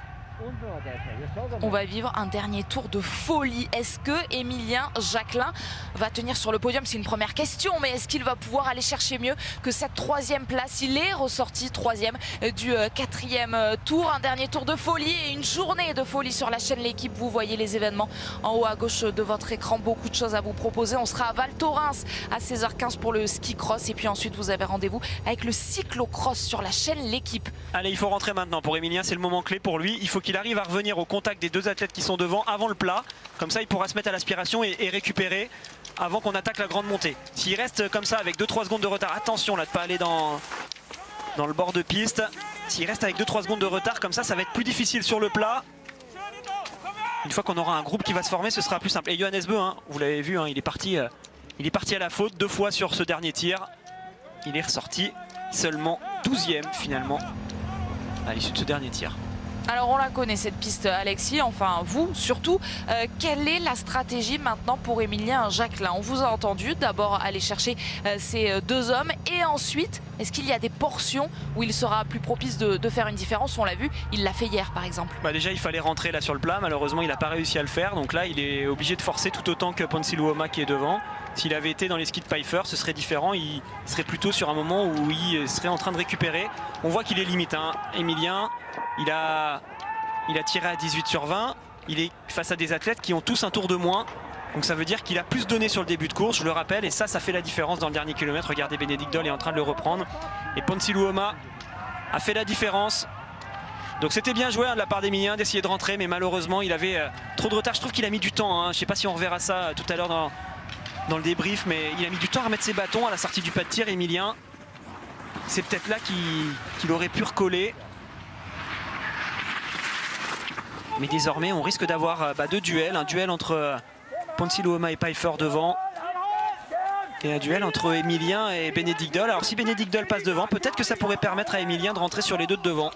On va vivre un dernier tour de folie. Est-ce que Emilien Jacquelin va tenir sur le podium? C'est une première question, mais est-ce qu'il va pouvoir aller chercher mieux que cette 3e place? Il est ressorti 3e du 4e tour. Un dernier tour de folie et une journée de folie sur la chaîne L'Équipe. Vous voyez les événements en haut à gauche de votre écran. Beaucoup de choses à vous proposer. On sera à Val Thorens à 16h15 pour le ski cross. Et puis ensuite, vous avez rendez-vous avec le cyclocross sur la chaîne L'Équipe. Allez, il faut rentrer maintenant pour Emilien. C'est le moment clé pour lui. Il faut qu'il arrive à revenir au contact des deux athlètes qui sont devant avant le plat. Comme ça, il pourra se mettre à l'aspiration et récupérer avant qu'on attaque la grande montée. S'il reste comme ça avec 2-3 secondes de retard, attention là de ne pas aller dans le bord de piste. S'il reste avec 2-3 secondes de retard comme ça va être plus difficile sur le plat. Une fois qu'on aura un groupe qui va se former, ce sera plus simple. Et Johannes Beu, hein, vous l'avez vu, hein, il est parti à la faute 2 fois sur ce dernier tir. Il est ressorti seulement 12e finalement à l'issue de ce dernier tir. Alors on la connaît cette piste, Alexis, enfin vous surtout. Quelle est la stratégie maintenant pour Emilien Jacquelin? On vous a entendu d'abord aller chercher ces deux hommes et ensuite est-ce qu'il y a des portions où il sera plus propice de faire une différence? On l'a vu, il l'a fait hier par exemple. Déjà il fallait rentrer là sur le plat, malheureusement il n'a pas réussi à le faire, donc là il est obligé de forcer tout autant que Ponsiluoma qui est devant. S'il avait été dans les skis de Pfeiffer, ce serait différent, il serait plutôt sur un moment où il serait en train de récupérer. On voit qu'il est limite, hein. Emilien, il a tiré à 18 sur 20, il est face à des athlètes qui ont tous un tour de moins. Donc ça veut dire qu'il a plus donné sur le début de course, je le rappelle, et ça fait la différence dans le dernier kilomètre. Regardez, Bénédicte Doll est en train de le reprendre. Et Ponsiluoma a fait la différence. Donc c'était bien joué hein, de la part d'Emilien d'essayer de rentrer, mais malheureusement il avait trop de retard. Je trouve qu'il a mis du temps, hein. Je ne sais pas si on reverra ça tout à l'heure dans le débrief, mais il a mis du temps à remettre ses bâtons à la sortie du pas de tir. Emilien, c'est peut-être là qu'il aurait pu recoller. Mais désormais on risque d'avoir deux duels, un duel entre Ponsiluoma et Pfeiffer devant et un duel entre Emilien et Bénédicte Doll. Alors si Bénédicte Doll passe devant, peut-être que ça pourrait permettre à Emilien de rentrer sur les deux de devant.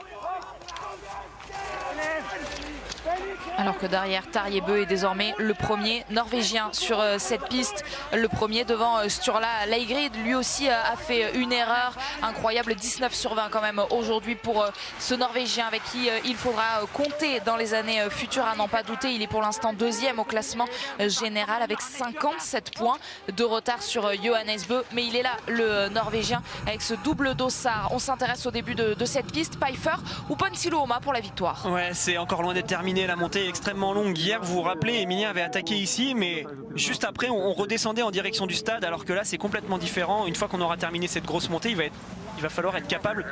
Alors que derrière, Tarjei Bø est désormais le premier norvégien sur cette piste. Le premier devant Sturla Leigrid. Lui aussi a fait une erreur incroyable. 19 sur 20 quand même aujourd'hui pour ce norvégien avec qui il faudra compter dans les années futures. À n'en pas douter, il est pour l'instant 2e au classement général avec 57 points de retard sur Johannes Bø. Mais il est là, le norvégien, avec ce double dossard. On s'intéresse au début de cette piste. Pfeiffer ou Ponsiluoma pour la victoire? Ouais, c'est encore loin d'être terminé. La montée est extrêmement longue. Hier, vous vous rappelez, Emilien avait attaqué ici, mais juste après, on redescendait en direction du stade, alors que là, c'est complètement différent. Une fois qu'on aura terminé cette grosse montée, il va falloir être capable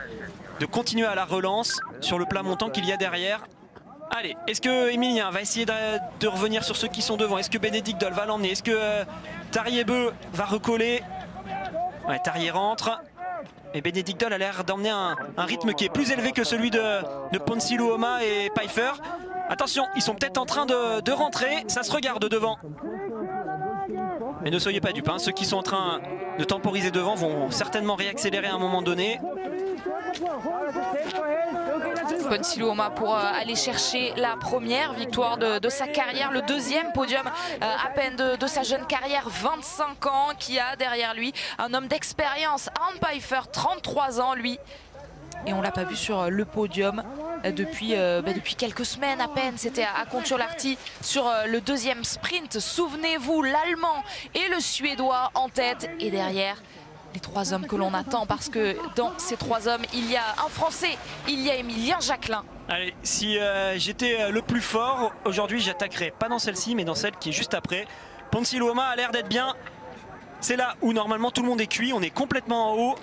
de continuer à la relance sur le plat montant qu'il y a derrière. Allez, est-ce que Emilien va essayer de revenir sur ceux qui sont devant? Est-ce que Bénédicte Doll va l'emmener? Est-ce que Tarjei Bø va recoller? Ouais, Tarjei rentre. Et Bénédicte Doll a l'air d'emmener un rythme qui est plus élevé que celui de Ponsiluoma et Pfeiffer. Attention, ils sont peut-être en train de rentrer, ça se regarde devant. Mais ne soyez pas dupes, hein. Ceux qui sont en train de temporiser devant vont certainement réaccélérer à un moment donné. Ponsiluoma pour aller chercher la première victoire de sa carrière, le deuxième podium à peine de sa jeune carrière, 25 ans, qui a derrière lui un homme d'expérience, Arne Pfeiffer, 33 ans lui. Et on ne l'a pas vu sur le podium depuis quelques semaines à peine. C'était à Kontiolahti sur le deuxième sprint. Souvenez-vous, l'Allemand et le Suédois en tête. Et derrière, les trois hommes que l'on attend. Parce que dans ces trois hommes, il y a un Français, il y a Emilien Jacquelin. Allez, si j'étais le plus fort, aujourd'hui j'attaquerai pas dans celle-ci, mais dans celle qui est juste après. Ponsiluoma a l'air d'être bien. C'est là où normalement tout le monde est cuit. On est complètement en haut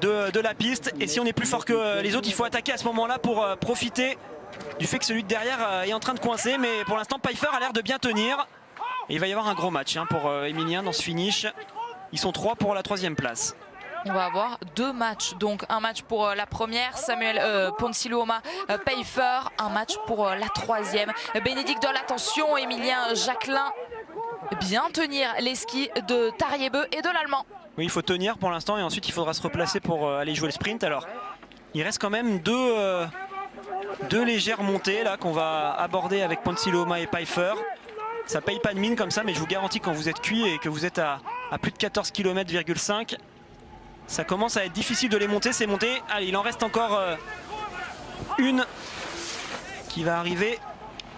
de la piste, et si on est plus fort que les autres, il faut attaquer à ce moment là pour profiter du fait que celui de derrière est en train de coincer. Mais pour l'instant Pfeiffer a l'air de bien tenir. Et il va y avoir un gros match pour Emilien dans ce finish. Ils sont 3 pour la 3e place. On va avoir 2 matchs, donc un match pour la première, Samuel Ponsiluoma Pfeiffer, un match pour la 3e. Bénédicte Doll, attention, Emilien Jacquelin, bien tenir les skis de Tariebeu et de l'Allemand. Oui, il faut tenir pour l'instant et ensuite il faudra se replacer pour aller jouer le sprint. Alors, il reste quand même deux légères montées là qu'on va aborder avec Ponsiluoma et Pfeiffer. Ça paye pas de mine comme ça, mais je vous garantis quand vous êtes cuit et que vous êtes à plus de 14 km,5 km, ça commence à être difficile de les monter, ces montées. Allez, il en reste encore une qui va arriver.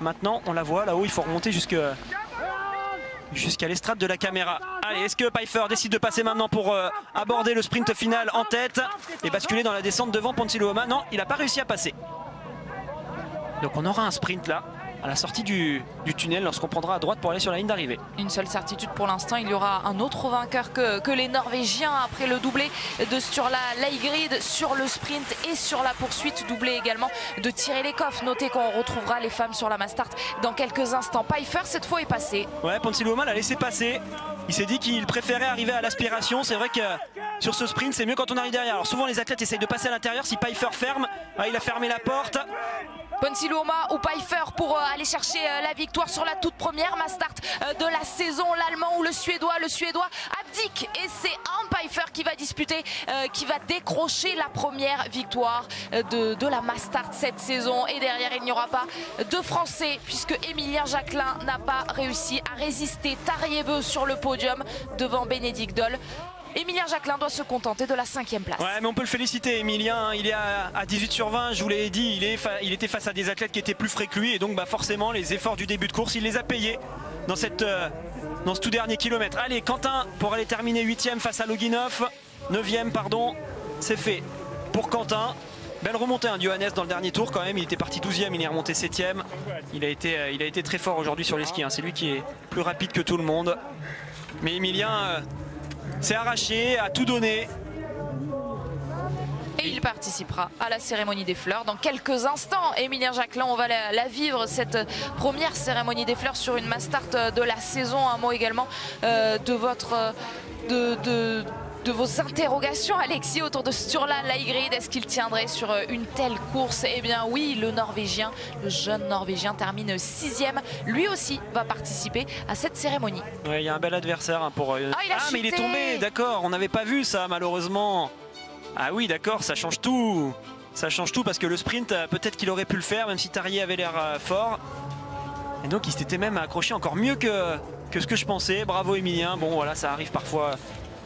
Maintenant, on la voit là-haut, il faut remonter jusqu'à l'estrade de la caméra. Allez, est-ce que Pfeiffer décide de passer maintenant pour aborder le sprint final en tête et basculer dans la descente devant Ponsiluoma? Non, il n'a pas réussi à passer. Donc on aura un sprint là, à la sortie du tunnel, lorsqu'on prendra à droite pour aller sur la ligne d'arrivée. Une seule certitude pour l'instant, il y aura un autre vainqueur que les Norvégiens après le doublé de Sturla Leigrid sur le sprint et sur la poursuite, doublé également de Thierry Lecoff. Notez qu'on retrouvera les femmes sur la Mastart dans quelques instants. Pfeiffer cette fois est passé. Ouais, Ponsiluoma l'a laissé passer. Il s'est dit qu'il préférait arriver à l'aspiration. C'est vrai que sur ce sprint, c'est mieux quand on arrive derrière. Alors souvent les athlètes essayent de passer à l'intérieur. Si Pfeiffer ferme, il a fermé la porte. Ponsiluoma ou Pfeiffer pour aller chercher la victoire sur la toute première Mastart de la saison. L'Allemand ou le Suédois abdique et c'est Arnd Pfeiffer qui va disputer, qui va décrocher la première victoire de la Mastart cette saison. Et derrière, il n'y aura pas de Français puisque Emilien Jacquelin n'a pas réussi à résister. Tariebeu sur le podium devant Bénédicte Doll. Emilien Jacquelin doit se contenter de la 5e place. Ouais, mais on peut le féliciter, Emilien. Il est à 18 sur 20, je vous l'ai dit. Il était face à des athlètes qui étaient plus frais que lui. Et donc forcément, les efforts du début de course, il les a payés dans ce tout dernier kilomètre. Allez, Quentin, pour aller terminer 8e face à Loginov. 9e, pardon. C'est fait pour Quentin. Belle remontée, Johannes, dans le dernier tour quand même. Il était parti 12e, il est remonté 7e. Il a été très fort aujourd'hui sur les skis. C'est lui qui est plus rapide que tout le monde. Mais Emilien... s'est arraché, a tout donné. Et il participera à la cérémonie des fleurs dans quelques instants. Emilien Jacquelin, on va la vivre, cette première cérémonie des fleurs sur une Mastart de la saison. Un mot également de vos interrogations, Alexis, autour de Sturla Leigrid. Est-ce qu'il tiendrait sur une telle course? Eh bien oui, le jeune Norvégien termine 6e. Lui aussi va participer à cette cérémonie. Ouais, il y a un bel adversaire pour... mais il est tombé, d'accord, on n'avait pas vu ça malheureusement. Ah oui, d'accord, ça change tout. Ça change tout parce que le sprint, peut-être qu'il aurait pu le faire, même si Tarier avait l'air fort. Et donc il s'était même accroché encore mieux que ce que je pensais. Bravo Emilien. Bon voilà, ça arrive parfois.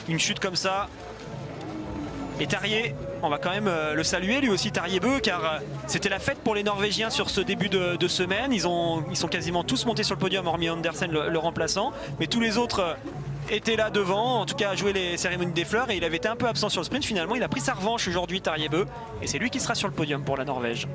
Une chute comme ça. Et Tarier, on va quand même le saluer lui aussi, Tariebeu, car c'était la fête pour les Norvégiens sur ce début de semaine. Ils sont quasiment tous montés sur le podium, hormis Andersen, le remplaçant. Mais tous les autres étaient là devant, en tout cas à jouer les cérémonies des fleurs. Et il avait été un peu absent sur le sprint. Finalement, il a pris sa revanche aujourd'hui, Tariebeu. Et c'est lui qui sera sur le podium pour la Norvège.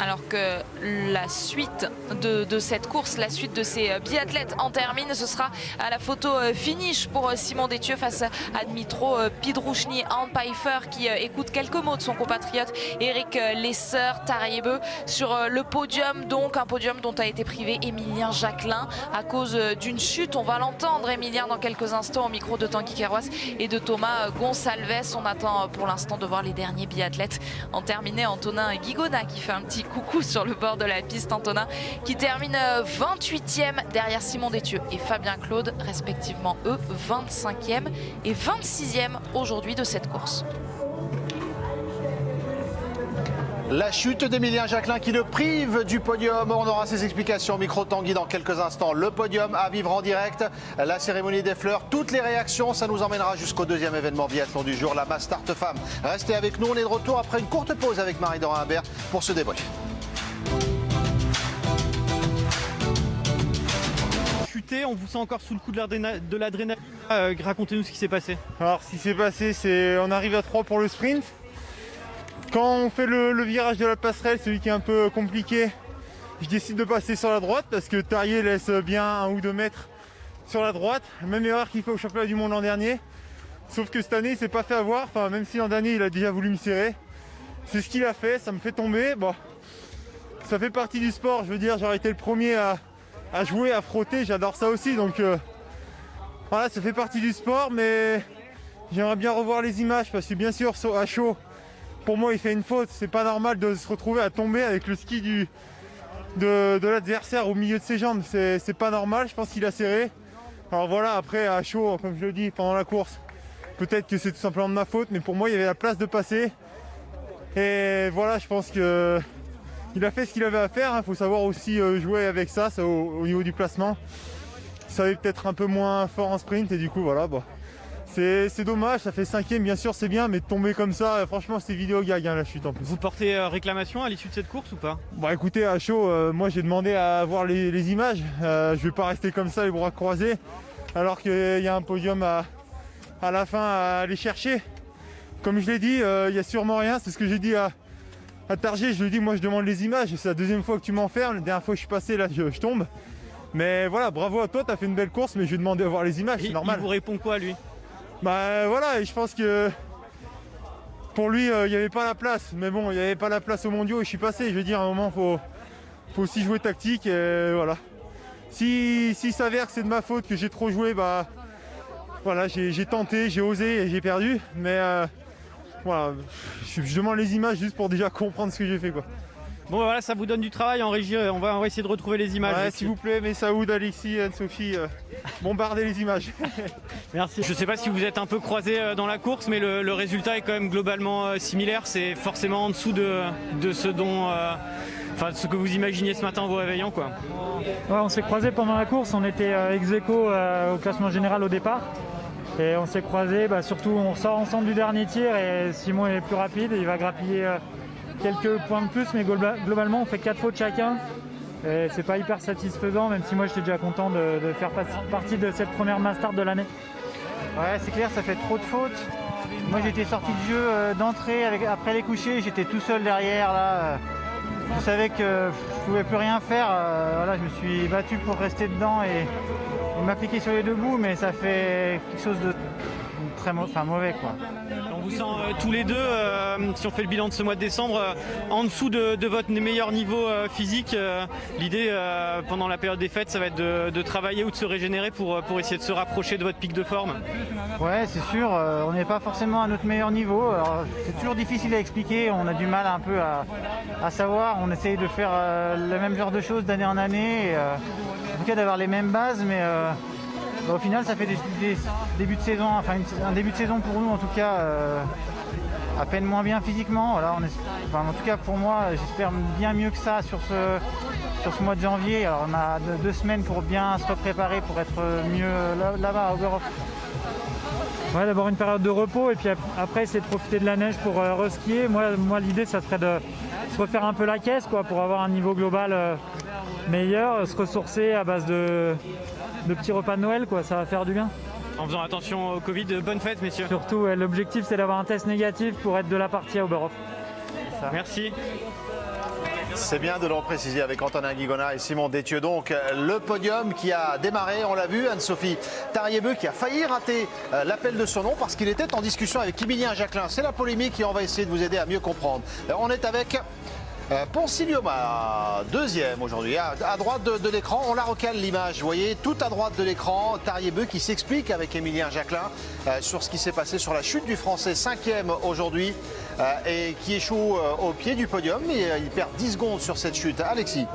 Alors que la suite de cette course, la suite de ces biathlètes en termine, ce sera à la photo finish pour Simon Détieux face à Dmitro Pidrouchny. Arnd Pfeiffer qui écoute quelques mots de son compatriote Eric Lesser. Tariebeu sur le podium, donc un podium dont a été privé Emilien Jacquelin à cause d'une chute. On va l'entendre, Emilien, dans quelques instants au micro de Tanguy Kerouas et de Thomas Gonsalves. On attend pour l'instant de voir les derniers biathlètes en terminer. Antonin Guigona qui fait un petit coucou sur le bord de la piste. Antonin qui termine 28e derrière Simon Détieux et Fabien Claude, respectivement eux 25e et 26e aujourd'hui de cette course. La chute d'Emilien Jacquelin qui le prive du podium. On aura ses explications micro Tanguy dans quelques instants. Le podium à vivre en direct, la cérémonie des fleurs, toutes les réactions, ça nous emmènera jusqu'au deuxième événement biathlon du jour, la Mastart Femmes. Restez avec nous, on est de retour après une courte pause avec Marie-Dora Imbert pour ce débrief. Chuté, on vous sent encore sous le coup de l'adrénaline. Racontez-nous ce qui s'est passé. Alors ce qui s'est passé, c'est on arrive à 3 pour le sprint. Quand on fait le virage de la passerelle, celui qui est un peu compliqué, je décide de passer sur la droite parce que Tarier laisse bien 1 ou 2 mètres sur la droite. Même erreur qu'il fait au championnat du monde l'an dernier. Sauf que cette année, il s'est pas fait avoir. Enfin, même si l'an dernier, il a déjà voulu me serrer. C'est ce qu'il a fait, ça me fait tomber. Bon, ça fait partie du sport, je veux dire, j'aurais été le premier à à jouer, à frotter, j'adore ça aussi. Donc voilà, ça fait partie du sport, mais j'aimerais bien revoir les images parce que bien sûr, à chaud, pour moi, il fait une faute. C'est pas normal de se retrouver à tomber avec le ski de l'adversaire au milieu de ses jambes. C'est pas normal, je pense qu'il a serré. Alors voilà, après, à chaud, comme je le dis, pendant la course, peut-être que c'est tout simplement de ma faute, mais pour moi, il y avait la place de passer. Et voilà, je pense que il a fait ce qu'il avait à faire. Il faut savoir aussi jouer avec ça, au niveau du placement. Il savait peut-être un peu moins fort en sprint et du coup, voilà. Bon. C'est dommage, ça fait 5e, bien sûr, c'est bien, mais de tomber comme ça, franchement, c'est vidéo gag, hein, la chute en plus. Vous portez réclamation à l'issue de cette course ou pas? Bon, écoutez, à chaud, moi j'ai demandé à voir les images. Je vais pas rester comme ça, les bras croisés, alors qu'il y a un podium à la fin à aller chercher. Comme je l'ai dit, il n'y a sûrement rien. C'est ce que j'ai dit à Targier. Je lui ai dit, moi je demande les images. C'est la deuxième fois que tu m'enfermes. La dernière fois que je suis passé, là, je tombe. Mais voilà, bravo à toi, tu as fait une belle course, mais je vais demander à voir les images, c'est normal. Il vous répond quoi, lui? Bah voilà, et je pense que pour lui, il n'y avait pas la place. Mais bon, il n'y avait pas la place aux mondiaux et je suis passé. Je veux dire, à un moment, faut aussi jouer tactique. Et voilà. Si s'avère que c'est de ma faute, que j'ai trop joué, bah voilà, j'ai tenté, j'ai osé et j'ai perdu. Mais voilà, je demande les images juste pour déjà comprendre ce que j'ai fait, quoi. Bon voilà, ça vous donne du travail en régie, on va essayer de retrouver les images. Ouais, s'il vous plaît, Messaoud, Alexis, Anne-Sophie, bombardez les images. Merci. Je ne sais pas si vous êtes un peu croisés dans la course, mais le résultat est quand même globalement similaire. C'est forcément en dessous de ce dont, ce que vous imaginiez ce matin en vous réveillant, quoi. Ouais, on s'est croisés pendant la course, on était ex-aequo au classement général au départ. Et on s'est croisés, surtout on sort ensemble du dernier tir et Simon est plus rapide et il va grappiller quelques points de plus, mais globalement on fait 4 fautes chacun et c'est pas hyper satisfaisant, même si moi j'étais déjà content de faire partie de cette première mass start de l'année. Ouais, c'est clair, ça fait trop de fautes. Moi j'étais sorti de jeu d'entrée, après les couchers, j'étais tout seul derrière là. Je savais que je pouvais plus rien faire, voilà, je me suis battu pour rester dedans et m'appliquer sur les deux bouts, mais ça fait quelque chose de très mauvais, quoi. On vous sent tous les deux, si on fait le bilan de ce mois de décembre, en dessous de votre meilleur niveau physique. L'idée pendant la période des fêtes, ça va être de travailler ou de se régénérer pour essayer de se rapprocher de votre pic de forme. Ouais, c'est sûr, on n'est pas forcément à notre meilleur niveau. Alors, c'est toujours difficile à expliquer, on a du mal un peu à savoir. On essaye de faire le même genre de choses d'année en année, et, en tout cas d'avoir les mêmes bases, mais au final ça fait des débuts de saison, un début de saison pour nous en tout cas à peine moins bien physiquement. Voilà, en tout cas pour moi, j'espère bien mieux que ça sur ce mois de janvier. Alors on a 2 semaines pour bien se préparer pour être mieux là-bas à Oberhof. Ouais, d'abord une période de repos et puis après essayer de profiter de la neige pour reskier. Moi l'idée ça serait de se refaire un peu la caisse, quoi, pour avoir un niveau global meilleur, se ressourcer à base de petits repas de Noël, quoi, ça va faire du bien. En faisant attention au Covid, bonne fête messieurs. Surtout, ouais, l'objectif c'est d'avoir un test négatif pour être de la partie à Oberhof. Merci. C'est bien de le repréciser avec Antonin Guigona et Simon Détieux. Donc le podium qui a démarré, on l'a vu, Anne-Sophie Tarrier-Beu qui a failli rater l'appel de son nom parce qu'il était en discussion avec Emilien Jacquelin. C'est la polémique et on va essayer de vous aider à mieux comprendre. On est avec Ponsillioma, deuxième aujourd'hui, à droite de l'écran. On la recale l'image, vous voyez, tout à droite de l'écran, Tarrier-Beu qui s'explique avec Emilien Jacquelin sur ce qui s'est passé sur la chute du Français, 5e aujourd'hui, et qui échoue au pied du podium, mais il perd 10 secondes sur cette chute. Alexis.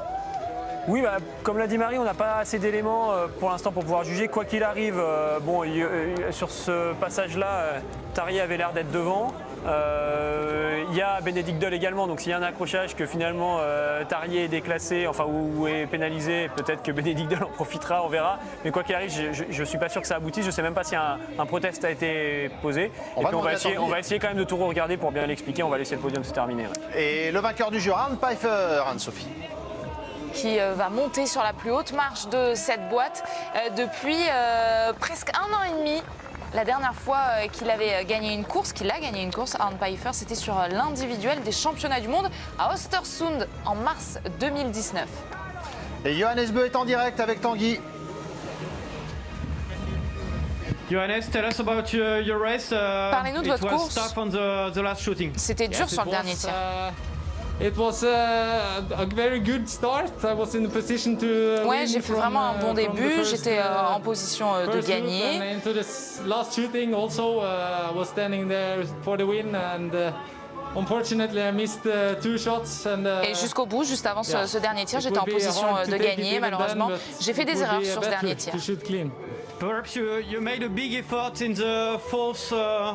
Oui, comme l'a dit Marie, on n'a pas assez d'éléments pour l'instant pour pouvoir juger. Quoi qu'il arrive, sur ce passage-là, Tarrier avait l'air d'être devant. Il y a Bénédicte Doll également, donc s'il y a un accrochage que finalement Tarrier est déclassé, ou est pénalisé, peut-être que Bénédicte Doll en profitera, on verra. Mais quoi qu'il arrive, je ne suis pas sûr que ça aboutisse. Je ne sais même pas si un protest a été posé. On va essayer quand même de tout regarder pour bien l'expliquer. On va laisser le podium se terminer. Ouais. Et le vainqueur du jour, Arne Pfeiffer, Anne-Sophie. Qui va monter sur la plus haute marche de cette boîte depuis presque 1 an et demi. La dernière fois qu'il avait gagné une course, Arne Pfeiffer, c'était sur l'individuel des championnats du monde à Östersund en mars 2019. Et Johannes Beu est en direct avec Tanguy. Johannes, tell us about your race. Parlez-nous de votre course. Tough on the last shooting. C'était dur sur le dernier tir. It was a very good start. I was in the position to Ouais, j'ai fait vraiment un bon début. J'étais en position de gagner. And into the last shooting also was standing there for the win and unfortunately I missed 2 shots and Et jusqu'au bout, juste avant ce dernier tir, j'étais en position de gagner. Malheureusement, j'ai fait des erreurs sur ce dernier tir.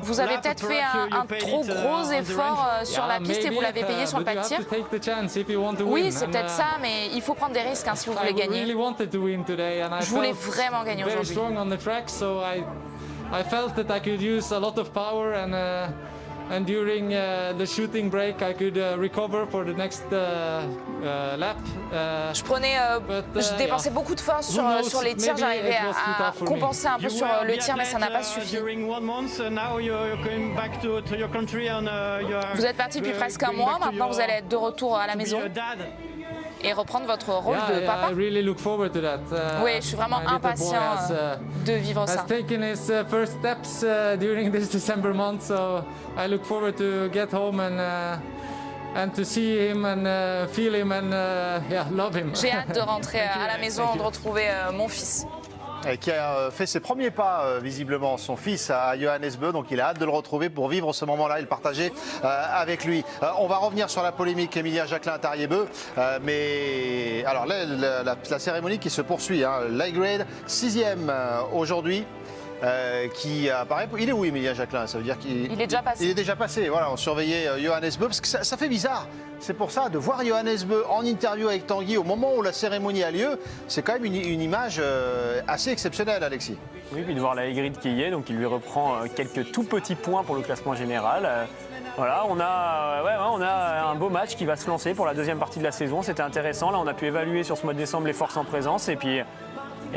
Vous avez peut-être fait un trop gros effort sur la piste et vous l'avez payé sur le pas de tir. Oui, c'est peut-être ça, mais il faut prendre des risques si vous voulez gagner. Je voulais vraiment gagner aujourd'hui. I felt that I could use a lot of power and during the shooting break I could recover for the next lap. Je dépensais beaucoup de force sur les tirs, j'arrivais à compenser un peu sur le tir, mais ça n'a pas suffi. Vous êtes parti depuis presque un mois, maintenant vous allez être de retour à la maison et reprendre votre rôle de papa. Oui, je suis vraiment impatient de vivre ça. Taken his first steps during this December month, so I look forward to get home and to see him and feel him and love him. J'ai hâte de rentrer à la maison, de retrouver mon fils. Et qui a fait ses premiers pas, visiblement, son fils à Johannes Bö. Donc il a hâte de le retrouver pour vivre ce moment-là et le partager avec lui. On va revenir sur la polémique Emilien Jacquelin, Tarjei Bø. Mais alors là, la cérémonie qui se poursuit. Hein. L'High-Grade, 6e aujourd'hui. Qui apparaît. Il est où Emilien Jacquelin? Ça veut dire qu'il est déjà passé. Il est déjà passé. Voilà, on surveillait Johannes Bø parce que ça fait bizarre. C'est pour ça de voir Johannes Bø en interview avec Tanguy au moment où la cérémonie a lieu, c'est quand même une image assez exceptionnelle, Alexis. Oui, puis de voir la Hygrid qui y est, donc il lui reprend quelques tout petits points pour le classement général. Voilà, on a un beau match qui va se lancer pour la deuxième partie de la saison. C'était intéressant. Là, on a pu évaluer sur ce mois de décembre les forces en présence et puis.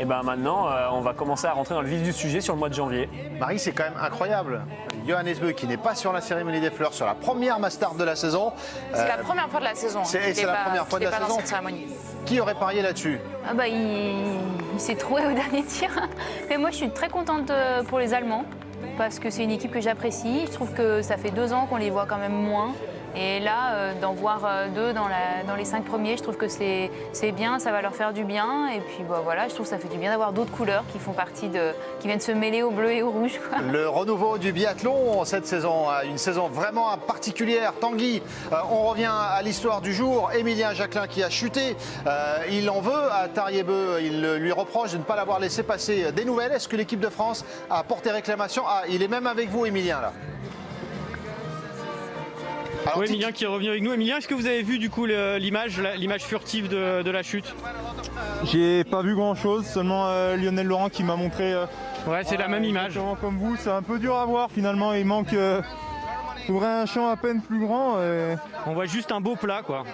Et ben maintenant, on va commencer à rentrer dans le vif du sujet sur le mois de janvier. Marie, c'est quand même incroyable. Johannes Bø qui n'est pas sur la cérémonie des fleurs, sur la première Mastart de la saison. C'est la première fois de la saison. C'est la première fois de la saison. Qui aurait parié là-dessus? Il s'est trouvé au dernier tir. Mais moi, je suis très contente pour les Allemands parce que c'est une équipe que j'apprécie. Je trouve que ça fait 2 ans qu'on les voit quand même moins. Et là, d'en voir 2 dans les 5 premiers, je trouve que c'est bien, ça va leur faire du bien. Et puis voilà, je trouve que ça fait du bien d'avoir d'autres couleurs qui font partie qui viennent se mêler au bleu et au rouge. Quoi. Le renouveau du biathlon cette saison, une saison vraiment particulière. Tanguy, on revient à l'histoire du jour. Emilien Jacquelin qui a chuté, il en veut à Tarjei Bø, il lui reproche de ne pas l'avoir laissé passer. Des nouvelles? Est-ce que l'équipe de France a porté réclamation? Il est même avec vous, Emilien, là. Oui, Emilien qui est revenu avec nous. Emilien, est-ce que vous avez vu du coup l'image furtive de la chute? J'ai pas vu grand-chose, seulement Lionel Laurent qui m'a montré. Ouais, c'est la même image. Comme vous, c'est un peu dur à voir finalement. Il manque un champ à peine plus grand. On voit juste un beau plat, quoi.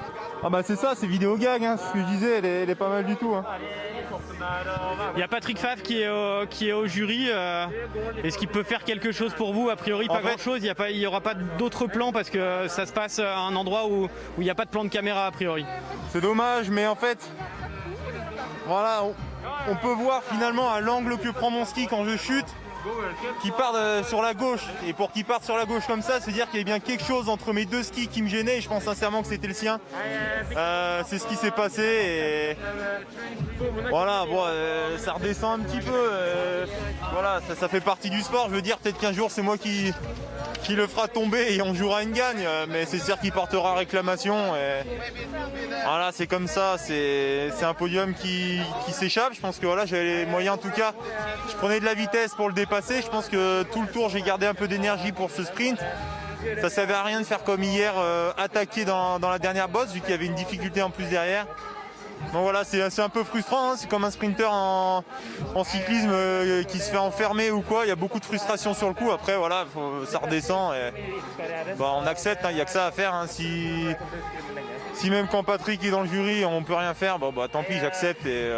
Ah bah c'est ça, c'est vidéo gag. Hein, ce que je disais, elle est pas mal du tout. Hein. Il y a Patrick Favre qui est au jury. Est-ce qu'il peut faire quelque chose pour vous? A priori, pas grand-chose. Il n'y aura pas d'autres plans parce que ça se passe à un endroit où il n'y a pas de plan de caméra a priori. C'est dommage, mais en fait, voilà, on peut voir finalement à l'angle que prend mon ski quand je chute, qu'il part sur la gauche. Et pour qu'il parte sur la gauche comme ça, c'est dire qu'il y a bien quelque chose entre mes 2 skis qui me gênait. Et je pense sincèrement que c'était le sien. C'est ce qui s'est passé. Et voilà, ça redescend un petit peu. Voilà, ça fait partie du sport. Je veux dire, peut-être qu'un jour c'est moi qui le fera tomber et on jouera une gagne. Mais c'est sûr qu'il portera réclamation. Et voilà, c'est comme ça. C'est un podium qui s'échappe. Je pense que voilà, j'avais les moyens en tout cas. Je prenais de la vitesse pour le dépasser. Je pense que tout le tour, j'ai gardé un peu d'énergie pour ce sprint. Ça ne servait à rien de faire comme hier, attaquer dans la dernière bosse, vu qu'il y avait une difficulté en plus derrière. Donc voilà, c'est un peu frustrant. Hein. C'est comme un sprinter en cyclisme qui se fait enfermer ou quoi. Il y a beaucoup de frustration sur le coup. Après, voilà, ça redescend. Et, on accepte, il n'y a que ça à faire. Hein. si même quand Patrick est dans le jury, on peut rien faire, bon bah tant pis, j'accepte et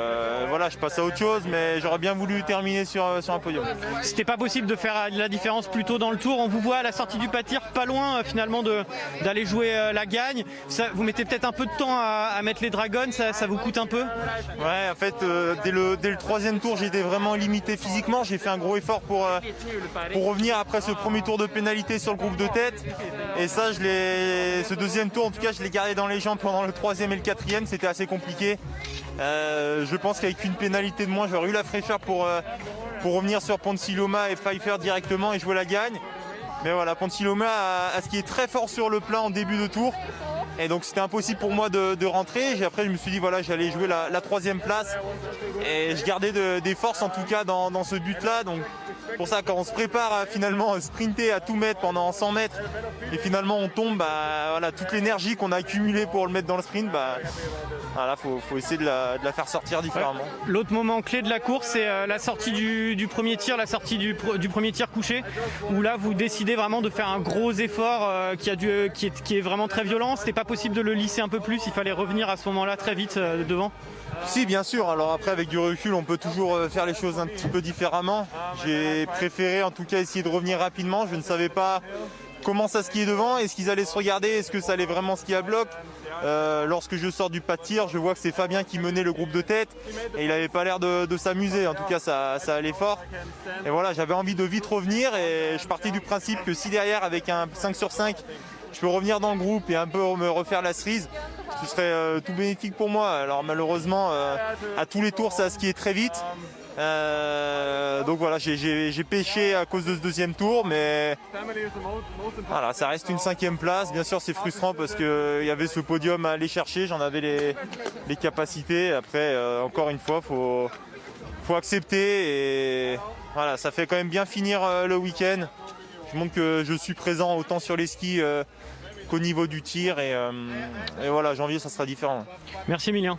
voilà, je passe à autre chose, mais j'aurais bien voulu terminer sur un podium. C'était pas possible de faire la différence plus tôt dans le tour. On vous voit à la sortie du pâtir, pas loin finalement d'aller jouer la gagne. Vous mettez peut-être un peu de temps à mettre les dragons, ça vous coûte un peu? Ouais, en fait, dès le 3e tour, j'étais vraiment limité physiquement. J'ai fait un gros effort pour revenir après ce premier tour de pénalité sur le groupe de tête. Et ça, ce 2e tour, en tout cas, je l'ai gardé dans les jambes pendant le 3e et le 4e. C'était assez compliqué. Je pense qu'avec une pénalité de moins, j'aurais eu la fraîcheur pour revenir sur Ponsiloma et Pfeiffer directement et jouer la gagne. Mais voilà, Ponsiloma a ce qui est très fort sur le plat en début de tour. Et donc c'était impossible pour moi de rentrer. Après je me suis dit voilà, j'allais jouer la 3e place. Et je gardais des forces en tout cas dans ce but-là. Donc pour ça, quand on se prépare à finalement sprinter à tout mettre pendant 100 mètres et finalement on tombe, bah, voilà, toute l'énergie qu'on a accumulée pour le mettre dans le sprint, bah, voilà, faut essayer de la faire sortir différemment. Ouais. L'autre moment clé de la course, c'est la sortie du premier tir, la sortie du premier tir couché, où là vous décidez vraiment de faire un gros effort qui est vraiment très violent. C'était pas possible de le lisser un peu plus, il fallait revenir à ce moment-là très vite devant. Si, bien sûr. Alors après, avec du recul, on peut toujours faire les choses un petit peu différemment. J'ai préféré en tout cas essayer de revenir rapidement. Je ne savais pas comment ça skiait devant. Est-ce qu'ils allaient se regarder? Est-ce que ça allait vraiment skier à bloc? Lorsque je sors du pas de tir, je vois que c'est Fabien qui menait le groupe de tête et il n'avait pas l'air de s'amuser. En tout cas, ça allait fort. Et voilà, j'avais envie de vite revenir et je partais du principe que si derrière, avec un 5 sur 5, je peux revenir dans le groupe et un peu me refaire la cerise, ce serait tout bénéfique pour moi. Alors malheureusement, à tous les tours, ça a skié très vite. Donc voilà, j'ai pêché à cause de ce 2e tour, mais voilà, ça reste une 5e place. Bien sûr, c'est frustrant parce qu'il y avait ce podium à aller chercher, j'en avais les capacités. Après, encore une fois, faut accepter et voilà, ça fait quand même bien finir le week-end. Je montre que je suis présent autant sur les skis qu'au niveau du tir et voilà, janvier ça sera différent. Merci Emilien.